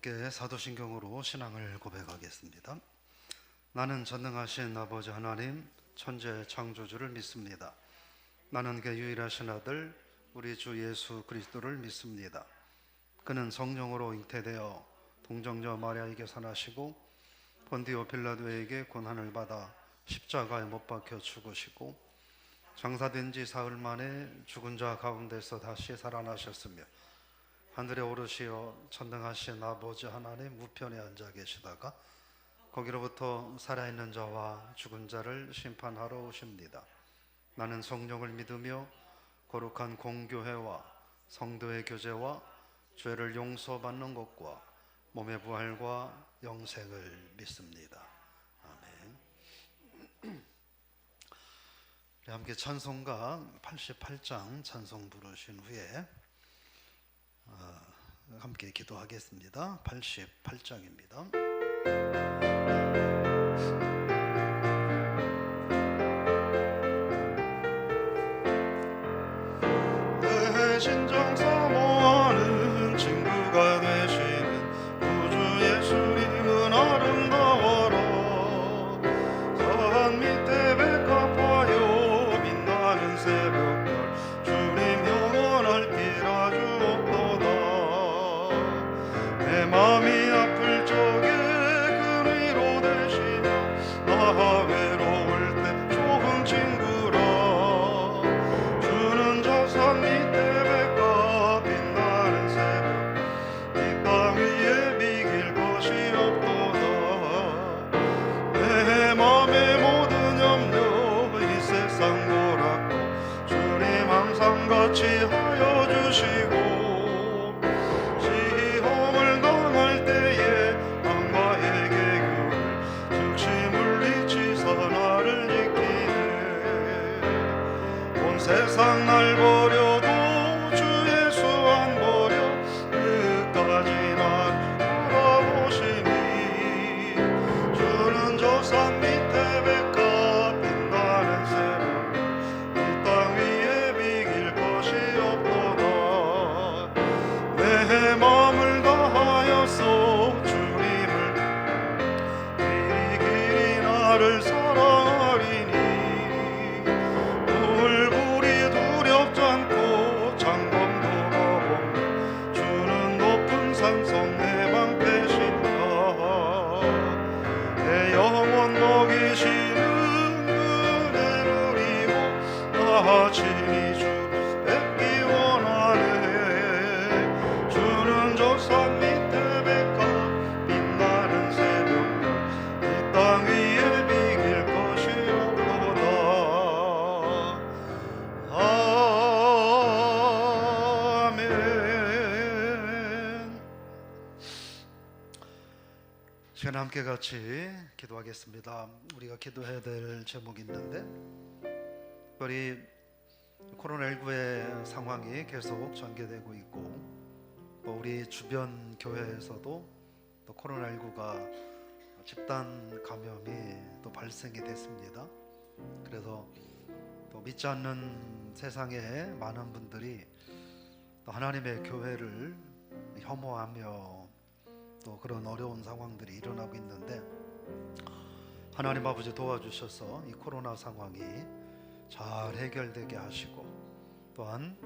함께 사도신경으로 신앙을 고백하겠습니다. 나는 전능하신 아버지 하나님 천재 창조주를 믿습니다. 나는 그 유일하신 아들 우리 주 예수 그리스도를 믿습니다. 그는 성령으로 잉태되어 동정녀 마리아에게 산하시고 본디오 빌라도에게 고난을 받아 십자가에 못 박혀 죽으시고 장사된 지 사흘 만에 죽은 자 가운데서 다시 살아나셨으며 하늘에 오르시어 전능하신 아버지 하나님 우편에 앉아 계시다가 거기로부터 살아있는 자와 죽은 자를 심판하러 오십니다. 나는 성령을 믿으며 거룩한 공교회와 성도의 교제와 죄를 용서받는 것과 몸의 부활과 영생을 믿습니다. 아멘. 함께 찬송가 88장 찬송 부르신 후에 함께 기도하겠습니다. 88장입니다. 내 신정 사모하는 친구가 되시는 구주 예수님은 아름다워라. 산 밑에 백합화요 빛나는 새벽별 주님 영원할 길 아주 없도다. 내 맘이 아플 적에 그 위로 되시며 나 외로울 때 좋은 친구라. 주는 저 산 밑에 백합 빛나는 새벽 이 땅 위에 비길 것이 없도다. 내 맘의 모든 염려 이 세상 보라고 주님 항상 같이 하여 주시고 세상 날 버려도 주 예수 안 버려 끝까지 날 돌아보시니. 주는 저 산 밑에 백합 빛나는 새벽 이 땅 위에 비길 것이 없도다. 내 마음을 다하여서 주님을 길이 나를 사랑하리니. 산성 내 방패신다. 내 영혼 먹이시는 은혜 누리고 나 친히 주 뵙기 원하네. 주는 저 산 밑에 백합 빛나는 새벽별 이 땅 위에 비길 것이 없도다. 시간 함께 같이 기도하겠습니다. 우리가 기도해야 될 제목이 있는데 우리 코로나19의 상황이 계속 전개되고 있고 또 우리 주변 교회에서도 또 코로나19가 집단 감염이 또 발생이 됐습니다. 그래서 또 믿지 않는 세상에 많은 분들이 또 하나님의 교회를 혐오하며 또 그런 어려운 상황들이 일어나고 있는데 하나님 아버지 도와주셔서 이 코로나 상황이 잘 해결되게 하시고 또한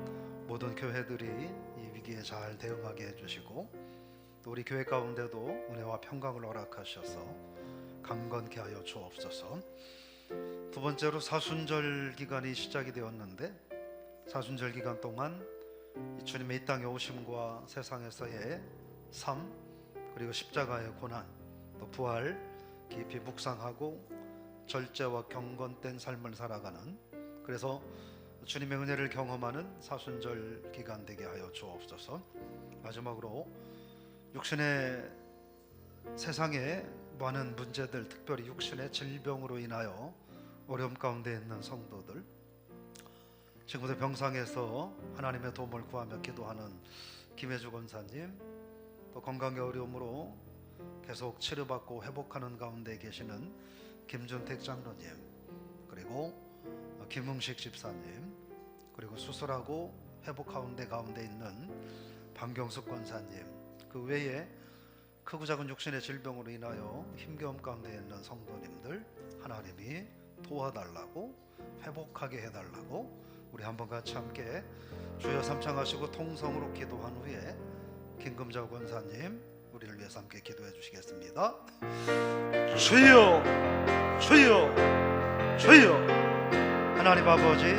모든 교회들이 이 위기에 잘 대응하게 해주시고 또 우리 교회 가운데도 은혜와 평강을 허락하셔서 강건케 하여 주옵소서. 두 번째로 사순절 기간이 시작이 되었는데 사순절 기간 동안 주님의 이 땅에 오심과 세상에서의 삶 그리고 십자가의 고난 또 부활 깊이 묵상하고 절제와 경건된 삶을 살아가는 그래서 주님의 은혜를 경험하는 사순절 기간 되게 하여 주옵소서. 마지막으로 육신의 세상에 많은 문제들 특별히 육신의 질병으로 인하여 어려움 가운데 있는 성도들 지금부터 병상에서 하나님의 도움을 구하며 기도하는 김혜주 권사님 또 건강의 어려움으로 계속 치료받고 회복하는 가운데 계시는 김준택 장로님 그리고 김흥식 집사님 그리고 수술하고 회복 가운데 있는 방경숙 권사님 그 외에 크고 작은 육신의 질병으로 인하여 힘겨움 가운데 있는 성도님들 하나님이 도와달라고, 회복하게 해달라고 우리 한번 같이 함께 주여 삼창하시고 통성으로 기도한 후에 김금자 권사님 우리를 위해서 함께 기도해 주시겠습니다. 주여 주여 주여. 하나님 아버지,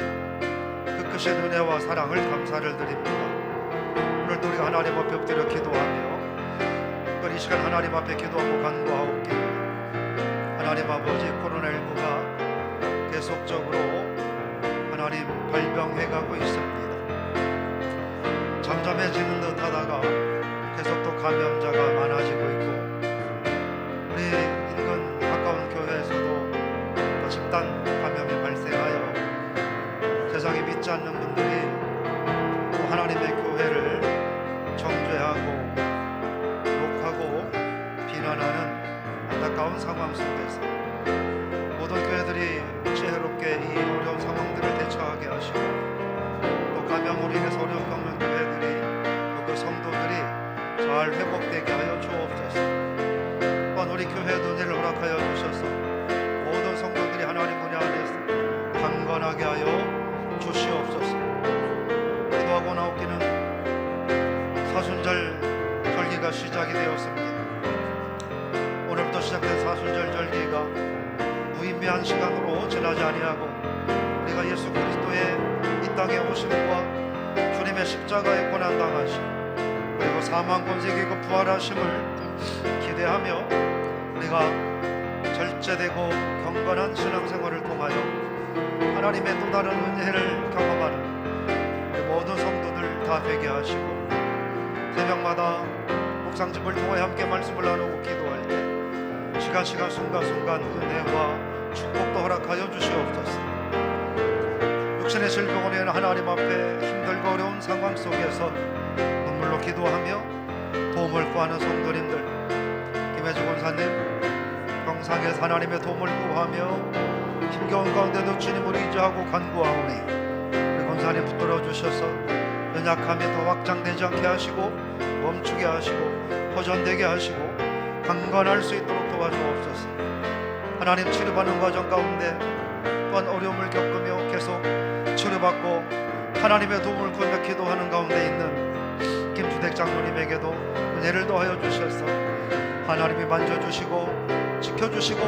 그 크신 은혜와 사랑을 감사를 드립니다. 오늘도 우리가 하나님 앞에 엎드려 기도하며 이 시간 하나님 앞에 기도하고 간구하옵기를, 하나님 아버지, 코로나19가 계속적으로 하나님 발병해가고 있습니다. 잠잠해지는 듯 하다가 계속 또 감염자가 많아지고 있고, 우리 인근 가까운 교회에서도 또 집단 감염이 발생하여 세상에 믿지 않는 분들이 또 하나님의 교회를 정죄하고 비난하는 안타까운 상황 속에서 모든 교회들이 지혜롭게 이 어려운 상황들을 대처하게 하시고, 또 감염으로 인해서 어려움 겪는 교회들이 또 그 성도들이 잘 회복되게 하여 주옵소서. 또한 우리 교회의 은혜를 허락하여 주셔서 모든 성도들이 하나님 은혜 안에서 강건하게 하여 주시옵소서. 기도하고 나오기는 사순절 절기가 시작이 되었습니다. 오늘부터 시작된 사순절 절기가 무의미한 시간으로 지나지 아니하고 우리가 예수 그리스도의 이 땅에 오심과 주님의 십자가의 고난 당하심 그리고 사망 권세기고 부활하심을 기대하며 우리가 절제되고 경건한 신앙생활을 통하여 하나님의 또 다른 은혜를 경험하는 우리 모든 성도들 다 되게 하시고, 새벽마다 묵상집을 통해 함께 말씀을 나누고 기도할 때 시간 순간순간 은혜와 축복도 허락하여 주시옵소서. 육신의 질병으로 인한 하나님 앞에 힘들고 어려운 상황 속에서 눈물로 기도하며 도움을 구하는 성도님들, 김혜주 권사님 병상에서 하나님의 도움을 구하며 힘겨운 가운데도 주님을 의지하고 간구하오니 우리 권사님 붙들어 주셔서 연약함이 더 확장되지 않게 하시고 멈추게 하시고 호전되게 하시고 강건할 수 있도록 도와주옵소서. 하나님, 치료받는 과정 가운데 또한 어려움을 겪으며 계속 치료받고 하나님의 도움을 구하며 기도하는 가운데 있는 김주택 장로님에게도 은혜를 더하여 주셔서 하나님이 만져주시고 지켜주시고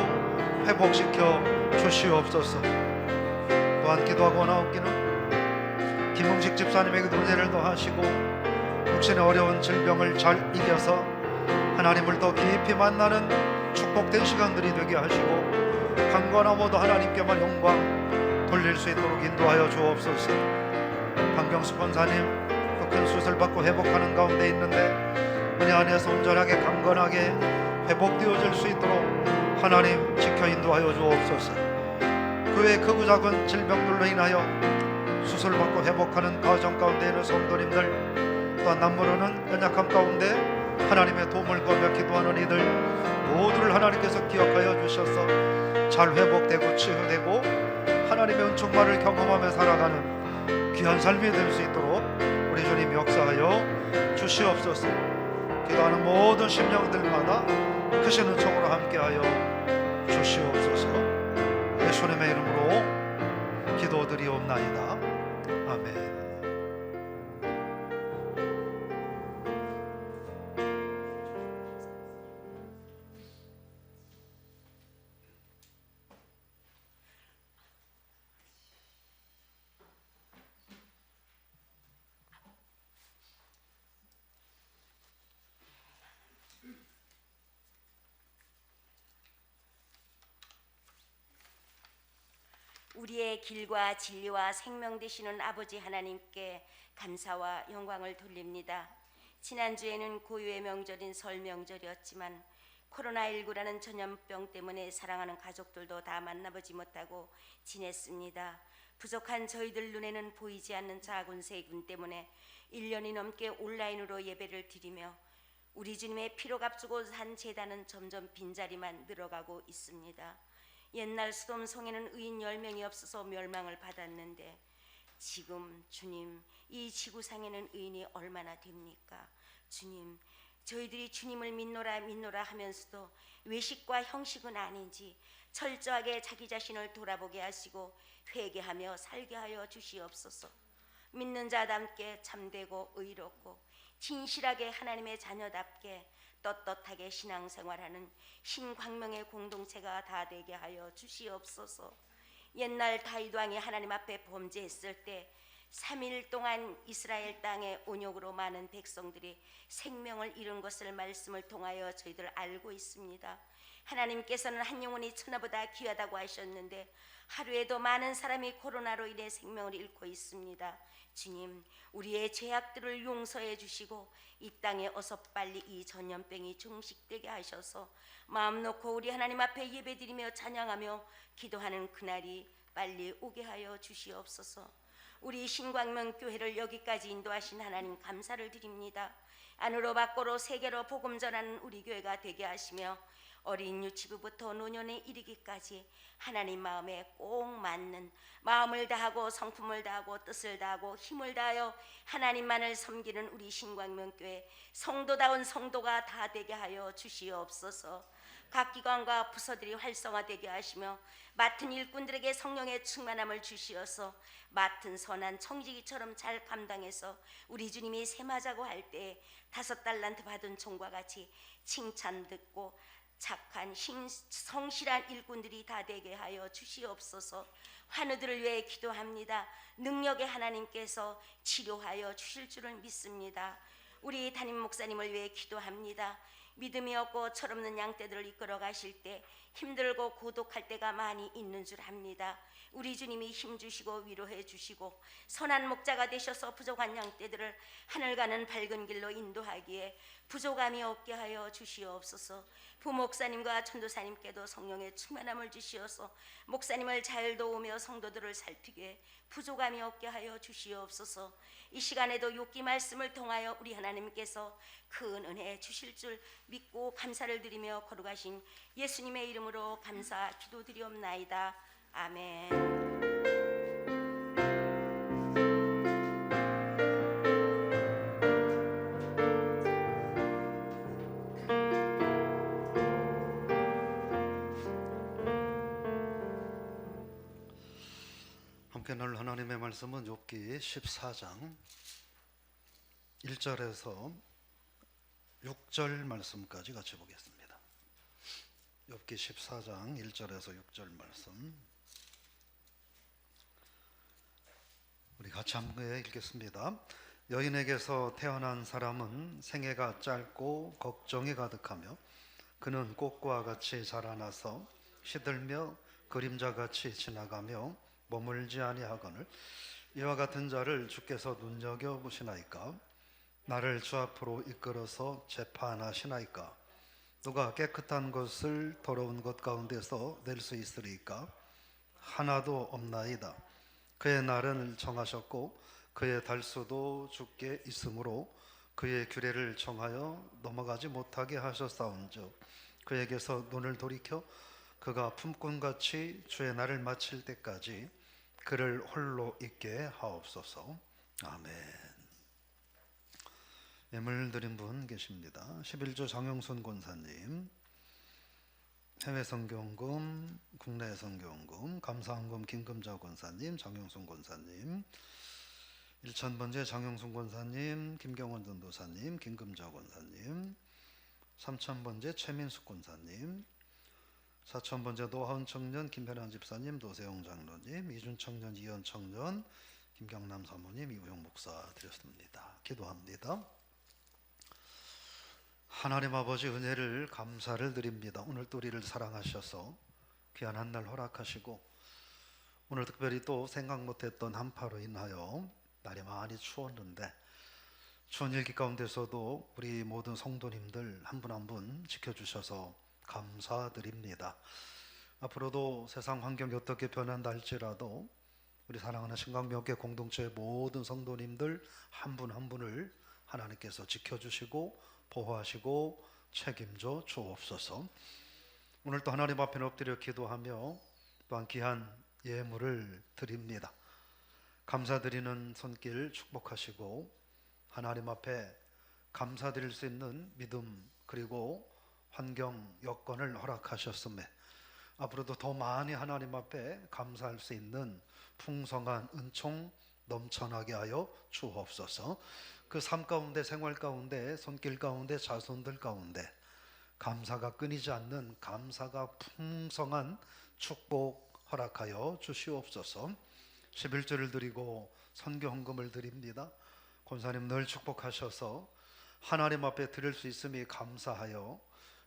회복시켜 주시옵소서. 또한 기도하고 나오기는 김웅식 집사님에게도 은혜를 더하시고 육신의 어려운 질병을 잘 이겨서 하나님을 더 깊이 만나는 축복된 시간들이 되게 하시고 강건하고도 하나님께만 영광 돌릴 수 있도록 인도하여 주옵소서. 박경수 권사님 그 큰 수술 받고 회복하는 가운데 있는데 은혜 안에서 온전하게 강건하게 회복되어질 수 있도록 하나님 지켜 인도하여 주옵소서. 그 외 크고 작은 질병들로 인하여 수술 받고 회복하는 과정 가운데 있는 성도님들, 또한 남모르는 연약함 가운데 하나님의 도움을 구하며 기도하는 이들 모두를 하나님께서 기억하여 주셔서 잘 회복되고 치유되고 하나님의 은총만을 경험하며 살아가는 귀한 삶이 될 수 있도록 우리 주님 역사하여 주시옵소서. 기도하는 모든 심령들마다 크신 은총으로 함께하여 주시옵소서. 예수님의 이름으로 기도드리옵나이다. 아멘. 우리의 길과 진리와 생명 되시는 아버지 하나님께 감사와 영광을 돌립니다. 지난주에는 고유의 명절인 설 명절이었지만 코로나19라는 전염병 때문에 사랑하는 가족들도 다 만나보지 못하고 지냈습니다. 부족한 저희들 눈에는 보이지 않는 작은 세군 때문에 1년이 넘게 온라인으로 예배를 드리며 우리 주님의 피로 값주고 산 제단은 점점 빈자리만 늘어가고 있습니다. 옛날 수돔성에는 의인 10명이 없어서 멸망을 받았는데 지금 주님 이 지구상에는 의인이 얼마나 됩니까? 주님, 저희들이 주님을 믿노라 믿노라 하면서도 외식과 형식은 아닌지 철저하게 자기 자신을 돌아보게 하시고 회개하며 살게 하여 주시옵소서. 믿는 자답게 참되고 의롭고 진실하게 하나님의 자녀답게 떳떳하게 신앙생활하는 신광명의 공동체가 다 되게 하여 주시옵소서. 옛날 다윗 왕이 하나님 앞에 범죄했을 때 3일 동안 이스라엘 땅에 온욕으로 많은 백성들이 생명을 잃은 것을 말씀을 통하여 저희들 알고 있습니다. 하나님께서는 한 영혼이 천하보다 귀하다고 하셨는데 하루에도 많은 사람이 코로나로 인해 생명을 잃고 있습니다. 주님, 우리의 죄악들을 용서해 주시고 이 땅에 어서 빨리 이 전염병이 종식되게 하셔서 마음 놓고 우리 하나님 앞에 예배드리며 찬양하며 기도하는 그날이 빨리 오게 하여 주시옵소서. 우리 신광명 교회를 여기까지 인도하신 하나님 감사를 드립니다. 안으로 밖으로 세계로 복음 전하는 우리 교회가 되게 하시며 어린 유치부부터 노년에 이르기까지 하나님 마음에 꼭 맞는 마음을 다하고 성품을 다하고 뜻을 다하고 힘을 다하여 하나님만을 섬기는 우리 신광명교회 성도다운 성도가 다 되게 하여 주시옵소서. 각 기관과 부서들이 활성화되게 하시며 맡은 일꾼들에게 성령의 충만함을 주시어서 맡은 선한 청지기처럼 잘 감당해서 우리 주님이 세마자고 할 때 5달란트 받은 종과 같이 칭찬 듣고 착한 성실한 일꾼들이 다 되게 하여 주시옵소서. 환우들을 위해 기도합니다. 능력의 하나님께서 치료하여 주실 줄을 믿습니다. 우리 담임 목사님을 위해 기도합니다. 믿음이 없고 철없는 양떼들을 이끌어 가실 때 힘들고 고독할 때가 많이 있는 줄 압니다. 우리 주님이 힘주시고 위로해 주시고 선한 목자가 되셔서 부족한 양떼들을 하늘 가는 밝은 길로 인도하기에 부족함이 없게 하여 주시옵소서. 부목사님과 전도사님께도 성령의 충만함을 주시어서 목사님을 잘 도우며 성도들을 살피게 부족함이 없게 하여 주시옵소서. 이 시간에도 욥기 말씀을 통하여 우리 하나님께서 큰 은혜 주실 줄 믿고 감사를 드리며 거룩하신 예수님의 이름으로 감사 기도드리옵나이다. 아멘. 함께 나눌 하나님의 말씀은 욥기 14장 1절에서 6절 말씀까지 같이 보겠습니다. 욥기 14장 1절에서 6절 말씀 우리 같이 함께 읽겠습니다. 여인에게서 태어난 사람은 생애가 짧고 걱정이 가득하며 그는 꽃과 같이 자라나서 시들며 그림자같이 지나가며 머물지 아니하거늘 이와 같은 자를 주께서 눈여겨보시나이까? 나를 주 앞으로 이끌어서 재판하시나이까? 누가 깨끗한 것을 더러운 것 가운데서 낼 수 있으리까? 하나도 없나이다. 그의 날은 정하셨고 그의 달수도 주께 있으므로 그의 규례를 정하여 넘어가지 못하게 하셨사온즉 그에게서 눈을 돌이켜 그가 품꾼같이 주의 날을 마칠 때까지 그를 홀로 있게 하옵소서. 아멘. 예물 드린 분 계십니다. 11조 장영순 권사님, 해외 선교원금, 국내 선교원금, 감사원금 김금자 권사님, 장영순 권사님, 1000번째 장영순 권사님, 김경원 전도사님, 김금자 권사님, 3000번째 최민숙 권사님, 4000번째 노하은 청년 김편환 집사님, 노세영 장로님, 이준 청년, 이현 청년, 김경남 사모님, 이우영 목사 드렸습니다. 기도합니다. 하나님 아버지 은혜를 감사를 드립니다. 오늘 또 우리를 사랑하셔서 귀한 한 날 허락하시고 오늘 특별히 또 생각 못했던 한파로 인하여 날이 많이 추웠는데 추운 일기 가운데서도 우리 모든 성도님들 한 분 한 분 지켜주셔서 감사드립니다. 앞으로도 세상 환경이 어떻게 변한다 할지라도 우리 사랑하는 신광명교회 공동체의 모든 성도님들 한 분 한 분을 하나님께서 지켜주시고 보호하시고 책임져 주옵소서. 오늘 또 하나님 앞에 엎드려 기도하며 또한 귀한 예물을 드립니다. 감사드리는 손길 축복하시고 하나님 앞에 감사드릴 수 있는 믿음 그리고 환경 여건을 허락하셨음에 앞으로도 더 많이 하나님 앞에 감사할 수 있는 풍성한 은총 넘쳐나게 하여 주옵소서. 그 삶 가운데, 생활 가운데, 손길 가운데, 자손들 가운데 감사가 끊이지 않는 감사가 풍성한 축복 허락하여 주시옵소서. 11조를 드리고 선교 헌금을 드립니다. 권사님 늘 축복하셔서 하나님 앞에 드릴 수 있음이 감사하여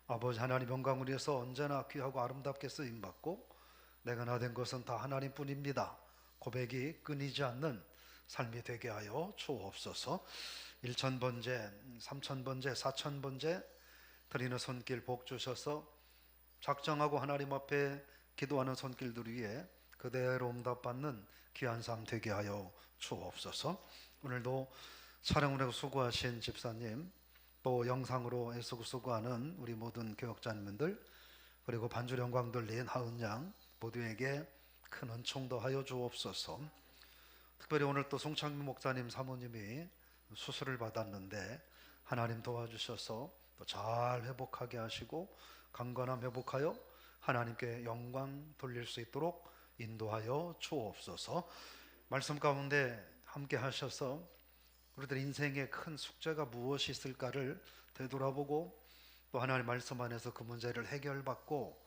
아버지 하나님 영광을 위해서 언제나 귀하고 아름답게 쓰임받고 내가 나 된 것은 다 하나님뿐입니다 고백이 끊이지 않는 삶이 되게 하여 주옵소서. 1,000번째, 3,000번째, 4,000번째 드리는 손길 복 주셔서 작정하고 하나님 앞에 기도하는 손길들 위에 그대로 응답받는 귀한 삶 되게 하여 주옵소서. 오늘도 촬영을 하고 수고하신 집사님, 또 영상으로 애쓰고 수고하는 우리 모든 교역자님들, 그리고 반주 영광 돌린 하은양 모두에게 큰 은총 더하여 주옵소서. 특별히 오늘 또 송창민 목사님 사모님이 수술을 받았는데 하나님 도와주셔서 또 잘 회복하게 하시고 강건함 회복하여 하나님께 영광 돌릴 수 있도록 인도하여 주옵소서. 말씀 가운데 함께 하셔서 우리들 인생의 큰 숙제가 무엇이 있을까를 되돌아보고 또 하나님 말씀 안에서 그 문제를 해결받고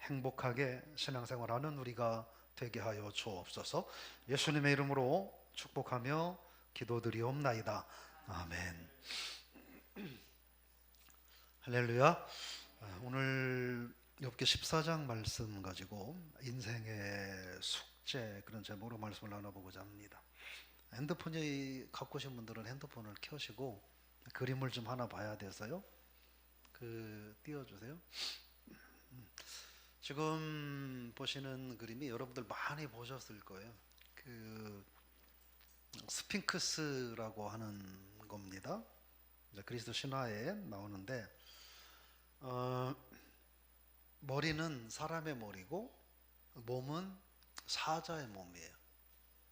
행복하게 신앙생활하는 우리가 되게 하여 주옵소서. 예수님의 이름으로 축복하며 기도드리옵나이다. 아멘. 할렐루야. 오늘 욥기 14장 말씀 가지고 인생의 숙제 그런 제목으로 말씀을 나눠보고자 합니다. 핸드폰이 갖고 오신 분들은 핸드폰을 켜시고 그림을 좀 하나 봐야 돼서요. 띄워주세요. 지금 보시는 그림이 여러분들 많이 보셨을 거예요. 스핑크스라고 하는 겁니다. 그리스도 신화에 나오는데 머리는 사람의 머리고 몸은 사자의 몸이에요.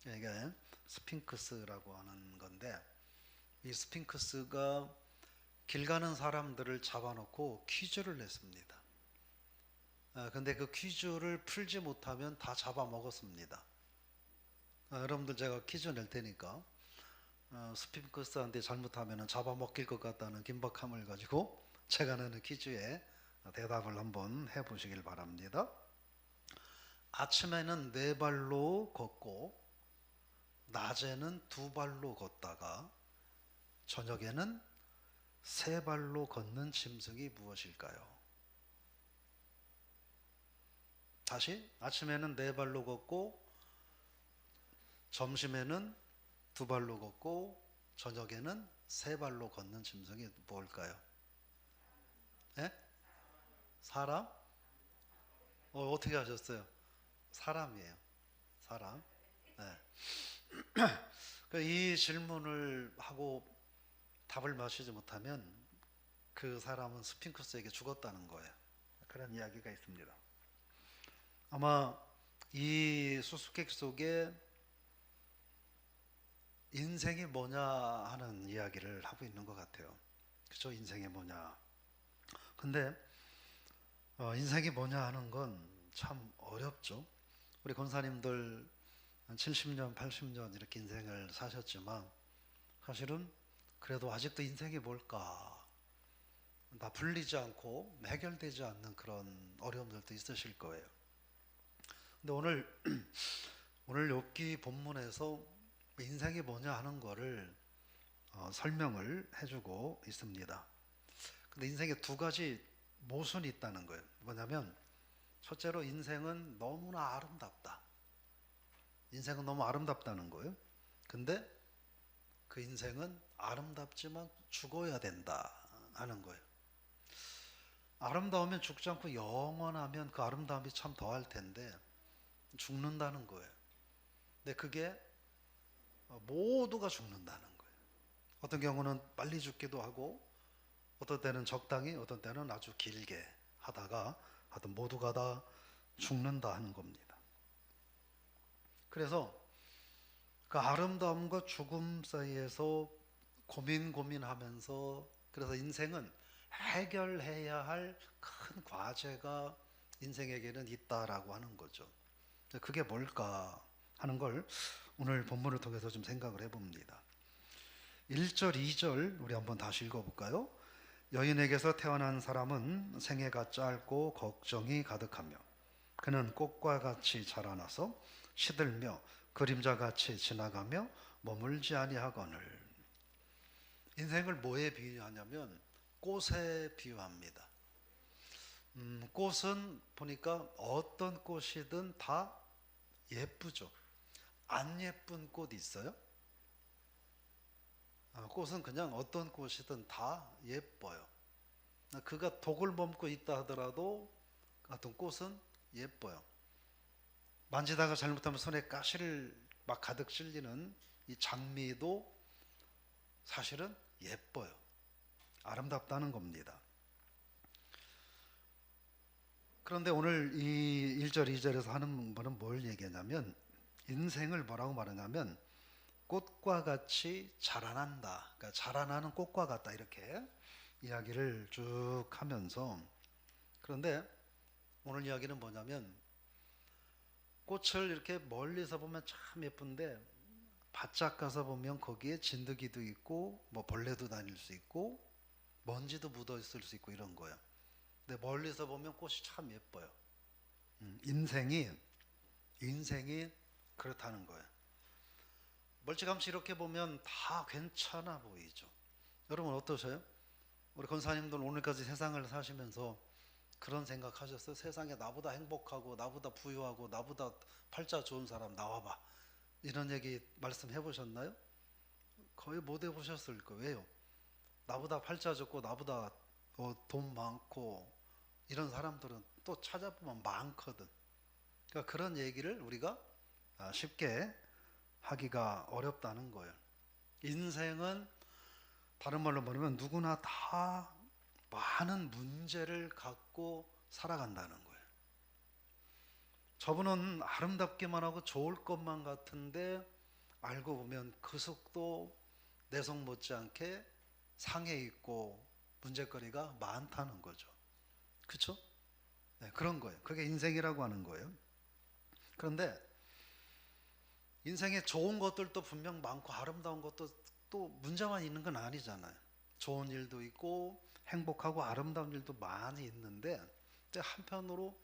이게 스핑크스라고 하는 건데 이 스핑크스가 길 가는 사람들을 잡아놓고 퀴즈를 냈습니다. 근데 그 퀴즈를 풀지 못하면 다 잡아먹었습니다. 여러분들 제가 퀴즈 낼 테니까 스핑크스한테 잘못하면 잡아먹힐 것 같다는 긴박함을 가지고 제가 내는 퀴즈에 대답을 한번 해보시길 바랍니다. 아침에는 4발로 걷고 낮에는 2발로 걷다가 저녁에는 3발로 걷는 짐승이 무엇일까요? 다시 아침에는 4발로 걷고 점심에는 2발로 걷고 저녁에는 3발로 걷는 짐승이 뭘까요? 예? 사람? 어떻게 하셨어요? 사람이에요. 사람. 네. 이 질문을 하고 답을 마시지 못하면 그 사람은 스핑크스에게 죽었다는 거예요. 그런 이야기가 있습니다. 아마 이 수수께끼 속에 인생이 뭐냐 하는 이야기를 하고 있는 것 같아요. 그죠? 인생이 뭐냐. 근데 인생이 뭐냐 하는 건 참 어렵죠. 우리 권사님들 70년, 80년 이렇게 인생을 사셨지만 사실은 그래도 아직도 인생이 뭘까 다 풀리지 않고 해결되지 않는 그런 어려움들도 있으실 거예요. 근데 오늘 욥기 본문에서 인생이 뭐냐 하는 거를 설명을 해주고 있습니다. 근데 인생에 2가지 모순이 있다는 거예요. 뭐냐면 첫째로 인생은 너무나 아름답다. 인생은 너무 아름답다는 거예요. 근데 그 인생은 아름답지만 죽어야 된다 하는 거예요. 아름다우면 죽지 않고 영원하면 그 아름다움이 참 더할 텐데 죽는다는 거예요. 근데 그게 모두가 죽는다는 거예요. 어떤 경우는 빨리 죽기도 하고 어떤 때는 적당히 어떤 때는 아주 길게 하다가 하여튼 모두가 다 죽는다 하는 겁니다. 그래서 그 아름다움과 죽음 사이에서 고민하면서, 그래서 인생은 해결해야 할 큰 과제가 인생에게는 있다라고 하는 거죠. 그게 뭘까 하는 걸 오늘 본문을 통해서 좀 생각을 해봅니다. 1절, 2절 우리 한번 다시 읽어볼까요? 여인에게서 태어난 사람은 생애가 짧고 걱정이 가득하며 그는 꽃과 같이 자라나서 시들며 그림자같이 지나가며 머물지 아니하거늘. 인생을 뭐에 비유하냐면 꽃에 비유합니다. 꽃은 보니까 어떤 꽃이든 다 예쁘죠. 안 예쁜 꽃 있어요? 꽃은 그냥 어떤 꽃이든 다 예뻐요. 그가 독을 머금고 있다 하더라도 어떤 꽃은 예뻐요. 만지다가 잘못하면 손에 가시를 막 가득 찔리는 이 장미도 사실은 예뻐요. 아름답다는 겁니다. 그런데 오늘 이 1절 2절에서 하는 거는 뭘 얘기하냐면 인생을 뭐라고 말하냐면 꽃과 같이 자라난다. 그러니까 자라나는 꽃과 같다, 이렇게 이야기를 쭉 하면서, 그런데 오늘 이야기는 뭐냐면 꽃을 이렇게 멀리서 보면 참 예쁜데 바짝 가서 보면 거기에 진드기도 있고 뭐 벌레도 다닐 수 있고 먼지도 묻어 있을 수 있고 이런 거예요. 근데 멀리서 보면 꽃이 참 예뻐요. 인생이 그렇다는 거예요. 멀찌감치 이렇게 보면 다 괜찮아 보이죠. 여러분 어떠세요? 우리 권사님들 오늘까지 세상을 사시면서 그런 생각하셨어요? 세상에 나보다 행복하고 나보다 부유하고 나보다 팔자 좋은 사람 나와봐, 이런 얘기 말씀해 보셨나요? 거의 못 해보셨을 거예요. 왜요? 나보다 팔자 좋고 나보다 돈 많고 이런 사람들은 또 찾아보면 많거든. 그러니까 그런 얘기를 우리가 쉽게 하기가 어렵다는 거예요. 인생은 다른 말로 말하면 누구나 다 많은 문제를 갖고 살아간다는 거예요. 저분은 아름답기만 하고 좋을 것만 같은데 알고 보면 그 속도 내 속 못지않게 상해 있고 문제거리가 많다는 거죠. 그렇죠? 네, 그런 거예요. 그게 인생이라고 하는 거예요. 그런데 인생에 좋은 것들도 분명 많고 아름다운 것도 또 문제만 있는 건 아니잖아요. 좋은 일도 있고 행복하고 아름다운 일도 많이 있는데 한편으로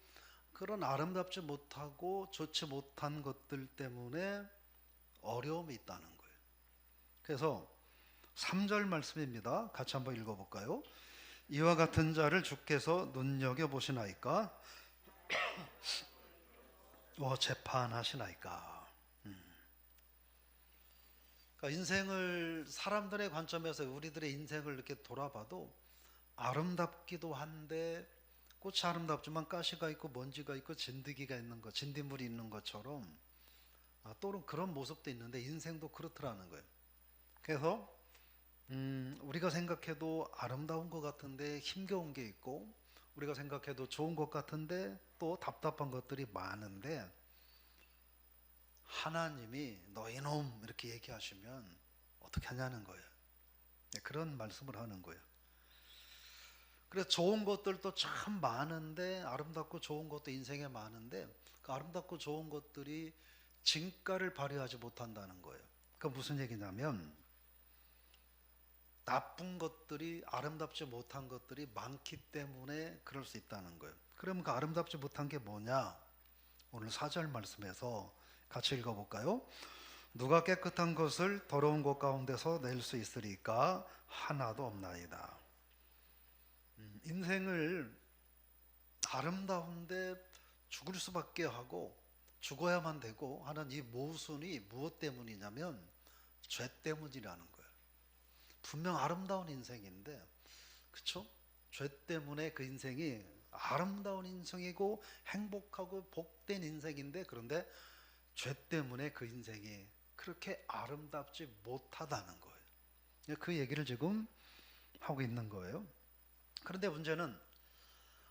그런 아름답지 못하고 좋지 못한 것들 때문에 어려움이 있다는 거예요. 그래서 3절 말씀입니다. 같이 한번 읽어볼까요? 이와 같은 자를 주께서 눈여겨보시나이까? 재판하시나이까? 그러니까 인생을 사람들의 관점에서 우리들의 인생을 이렇게 돌아봐도 아름답기도 한데 꽃이 아름답지만 가시가 있고 먼지가 있고 진드기가 있는 것, 진딧물이 있는 것처럼 또는 그런 모습도 있는데 인생도 그렇더라는 거예요. 그래서 우리가 생각해도 아름다운 것 같은데 힘겨운 게 있고 우리가 생각해도 좋은 것 같은데 또 답답한 것들이 많은데 하나님이 너 이놈 이렇게 얘기하시면 어떻게 하냐는 거예요. 네, 그런 말씀을 하는 거예요. 그래서 좋은 것들도 참 많은데 아름답고 좋은 것도 인생에 많은데 그 아름답고 좋은 것들이 진가를 발휘하지 못한다는 거예요. 그러니까 무슨 얘기냐면 나쁜 것들이 아름답지 못한 것들이 많기 때문에 그럴 수 있다는 거예요. 그러면 그 아름답지 못한 게 뭐냐? 오늘 4절 말씀에서 같이 읽어볼까요? 누가 깨끗한 것을 더러운 것 가운데서 낼 수 있으리까? 하나도 없나이다. 인생을 아름다운데 죽을 수밖에 하고 죽어야만 되고 하는 이 모순이 무엇 때문이냐면 죄 때문이라는 거예요. 분명 아름다운 인생인데, 그렇죠? 죄 때문에 그 인생이 아름다운 인생이고 행복하고 복된 인생인데, 그런데 죄 때문에 그 인생이 그렇게 아름답지 못하다는 거예요. 그 얘기를 지금 하고 있는 거예요. 그런데 문제는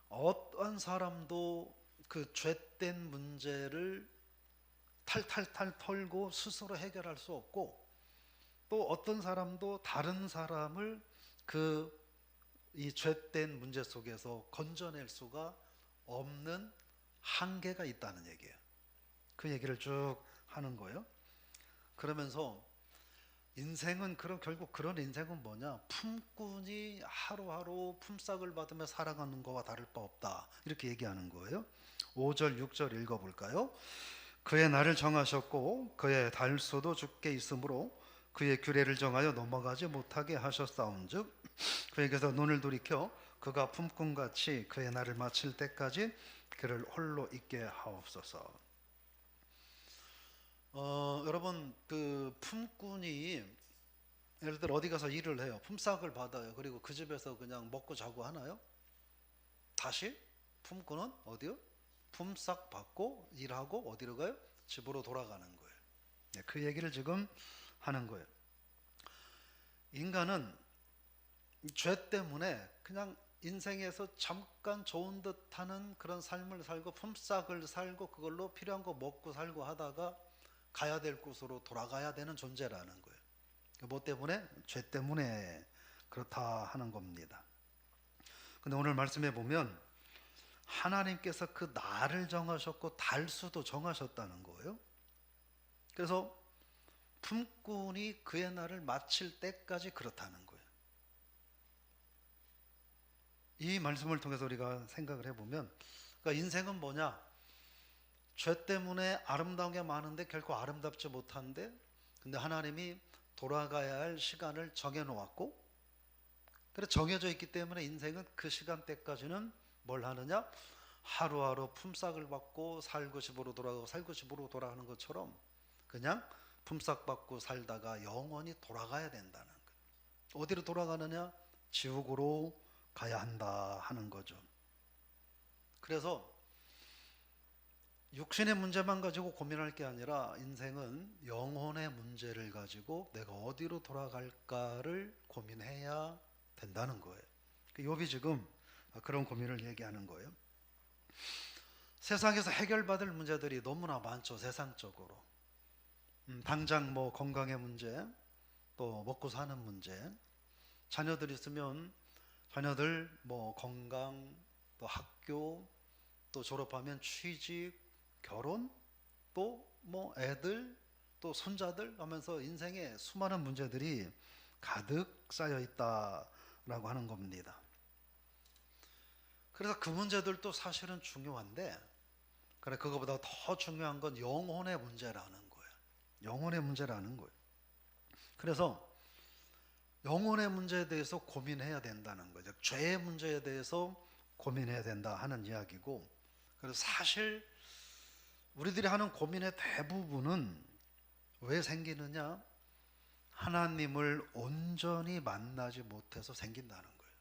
어떤 사람도 그 죄된 문제를 탈탈탈 털고 스스로 해결할 수 없고 또 어떤 사람도 다른 사람을 이 죄된 문제 속에서 건져낼 수가 없는 한계가 있다는 얘기예요. 그 얘기를 쭉 하는 거예요. 그러면서 인생은 결국 그런 인생은 뭐냐? 품꾼이 하루하루 품삯을 받으며 살아가는 거와 다를 바 없다. 이렇게 얘기하는 거예요. 5절, 6절 읽어볼까요? 그의 날을 정하셨고 그의 달수도 주께 있으므로 그의 규례를 정하여 넘어가지 못하게 하셨사온즉 그에게서 눈을 돌이켜 그가 품꾼같이 그의 날을 마칠 때까지 그를 홀로 있게 하옵소서. 여러분, 그 품꾼이 예를 들어 어디 가서 일을 해요. 품삯을 받아요. 그리고 그 집에서 그냥 먹고 자고 하나요? 다시 품꾼은 어디요? 품삯 받고 일하고 어디로 가요? 집으로 돌아가는 거예요. 네, 그 얘기를 지금 하는 거예요. 인간은 죄 때문에 그냥 인생에서 잠깐 좋은 듯하는 그런 삶을 살고 품삯을 살고 그걸로 필요한 거 먹고 살고 하다가 가야 될 곳으로 돌아가야 되는 존재라는 거예요. 뭐 때문에? 죄 때문에 그렇다 하는 겁니다. 근데 오늘 말씀해 보면 하나님께서 그 날을 정하셨고 달수도 정하셨다는 거예요. 그래서 품꾼이 그의 날을 마칠 때까지 그렇다는 거예요. 이 말씀을 통해서 우리가 생각을 해보면 그러니까 인생은 뭐냐? 죄 때문에 아름다운 게 많은데 결코 아름답지 못한데 근데 하나님이 돌아가야 할 시간을 정해놓았고 그래서 정해져 있기 때문에 인생은 그 시간대까지는 뭘 하느냐? 하루하루 품삯을 받고 살고 집으로 돌아가고 살고 집으로 돌아가는 것처럼 그냥 품삯 받고 살다가 영원히 돌아가야 된다는 거예요. 어디로 돌아가느냐? 지옥으로 가야 한다 하는 거죠. 그래서 육신의 문제만 가지고 고민할 게 아니라 인생은 영혼의 문제를 가지고 내가 어디로 돌아갈까를 고민해야 된다는 거예요. 욥이 지금 그런 고민을 얘기하는 거예요. 세상에서 해결받을 문제들이 너무나 많죠. 세상적으로 당장 뭐 건강의 문제, 또 먹고 사는 문제, 자녀들 있으면 자녀들 뭐 건강, 또 학교, 또 졸업하면 취직, 결혼, 또 뭐 애들, 또 손자들 하면서 인생에 수많은 문제들이 가득 쌓여 있다라고 하는 겁니다. 그래서 그 문제들도 사실은 중요한데 그래 그거보다 더 중요한 건 영혼의 문제라는 거예요. 영혼의 문제라는 거예요. 그래서 영혼의 문제에 대해서 고민해야 된다는 거죠. 죄의 문제에 대해서 고민해야 된다 하는 이야기고 그래서 사실 우리들이 하는 고민의 대부분은 왜 생기느냐? 하나님을 온전히 만나지 못해서 생긴다는 거예요.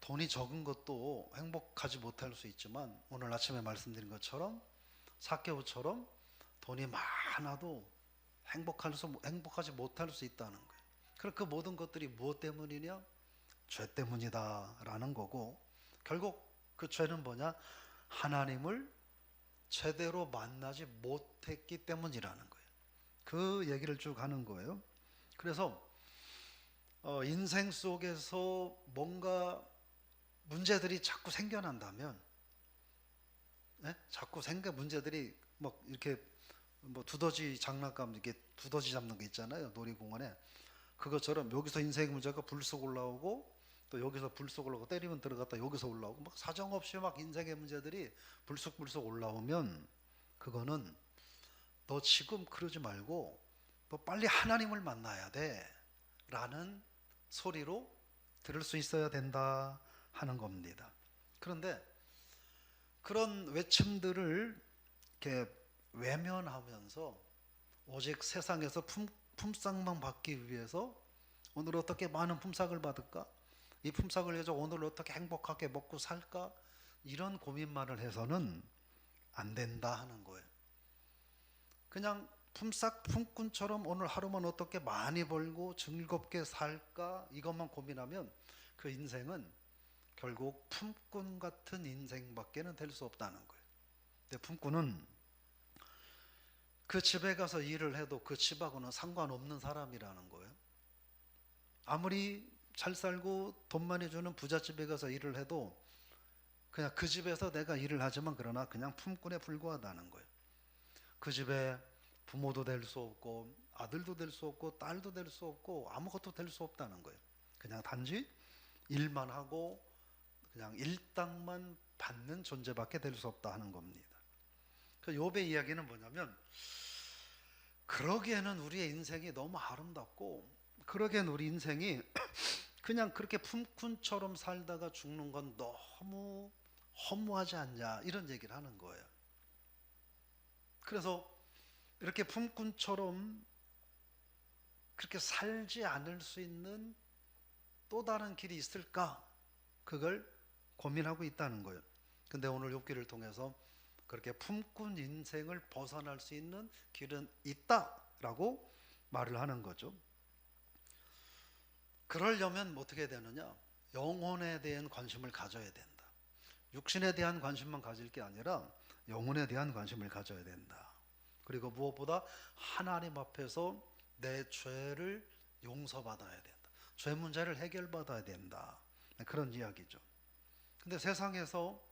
돈이 적은 것도 행복하지 못할 수 있지만 오늘 아침에 말씀드린 것처럼 삭개오처럼 돈이 많아도 행복하지 못할 수 있다는 거예요. 그럼 그 모든 것들이 무엇 때문이냐? 죄 때문이다라는 거고 결국 그 죄는 뭐냐? 하나님을 제대로 만나지 못했기 때문이라는 거예요. 그 얘기를 쭉 하는 거예요. 그래서 인생 속에서 뭔가 문제들이 자꾸 생겨난다면 자꾸 문제들이 막 이렇게 뭐 두더지 장난감 이렇게 두더지 잡는 거 있잖아요. 놀이공원에 그것처럼 여기서 인생 문제가 불쑥 올라오고 또 여기서 불쑥 올라오고 때리면 들어갔다 여기서 올라오고 막 사정없이 막 인생의 문제들이 불쑥 올라오면 그거는 너 지금 그러지 말고 너 빨리 하나님을 만나야 돼 라는 소리로 들을 수 있어야 된다 하는 겁니다. 그런데 그런 외침들을 이렇게 외면하면서 오직 세상에서 품삯만 받기 위해서 오늘 어떻게 많은 품삯을 받을까? 이 품삯을 해서 오늘 어떻게 행복하게 먹고 살까? 이런 고민만을 해서는 안 된다 하는 거예요. 그냥 품꾼처럼 오늘 하루만 어떻게 많이 벌고 즐겁게 살까? 이것만 고민하면 그 인생은 결국 품꾼 같은 인생밖에는 될 수 없다는 거예요. 근데 품꾼은 그 집에 가서 일을 해도 그 집하고는 상관없는 사람이라는 거예요. 아무리 잘 살고 돈 많이 주는 부잣집에 가서 일을 해도 그냥 그 집에서 내가 일을 하지만 그러나 그냥 품꾼에 불과하다는 거예요. 그 집에 부모도 될 수 없고 아들도 될 수 없고 딸도 될 수 없고 아무것도 될 수 없다는 거예요. 그냥 단지 일만 하고 그냥 일당만 받는 존재밖에 될 수 없다 하는 겁니다. 그 욥의 이야기는 뭐냐면, 그러기에는 우리의 인생이 너무 아름답고 그러기엔 우리 인생이 그냥 그렇게 품꾼처럼 살다가 죽는 건 너무 허무하지 않냐, 이런 얘기를 하는 거예요. 그래서 이렇게 품꾼처럼 그렇게 살지 않을 수 있는 또 다른 길이 있을까? 그걸 고민하고 있다는 거예요. 근데 오늘 욥기를 통해서 그렇게 품꾼 인생을 벗어날 수 있는 길은 있다라고 말을 하는 거죠. 그러려면 어떻게 되느냐? 영혼에 대한 관심을 가져야 된다. 육신에 대한 관심만 가질 게 아니라 영혼에 대한 관심을 가져야 된다. 그리고 무엇보다 하나님 앞에서 내 죄를 용서받아야 된다. 죄 문제를 해결받아야 된다. 그런 이야기죠. 근데 세상에서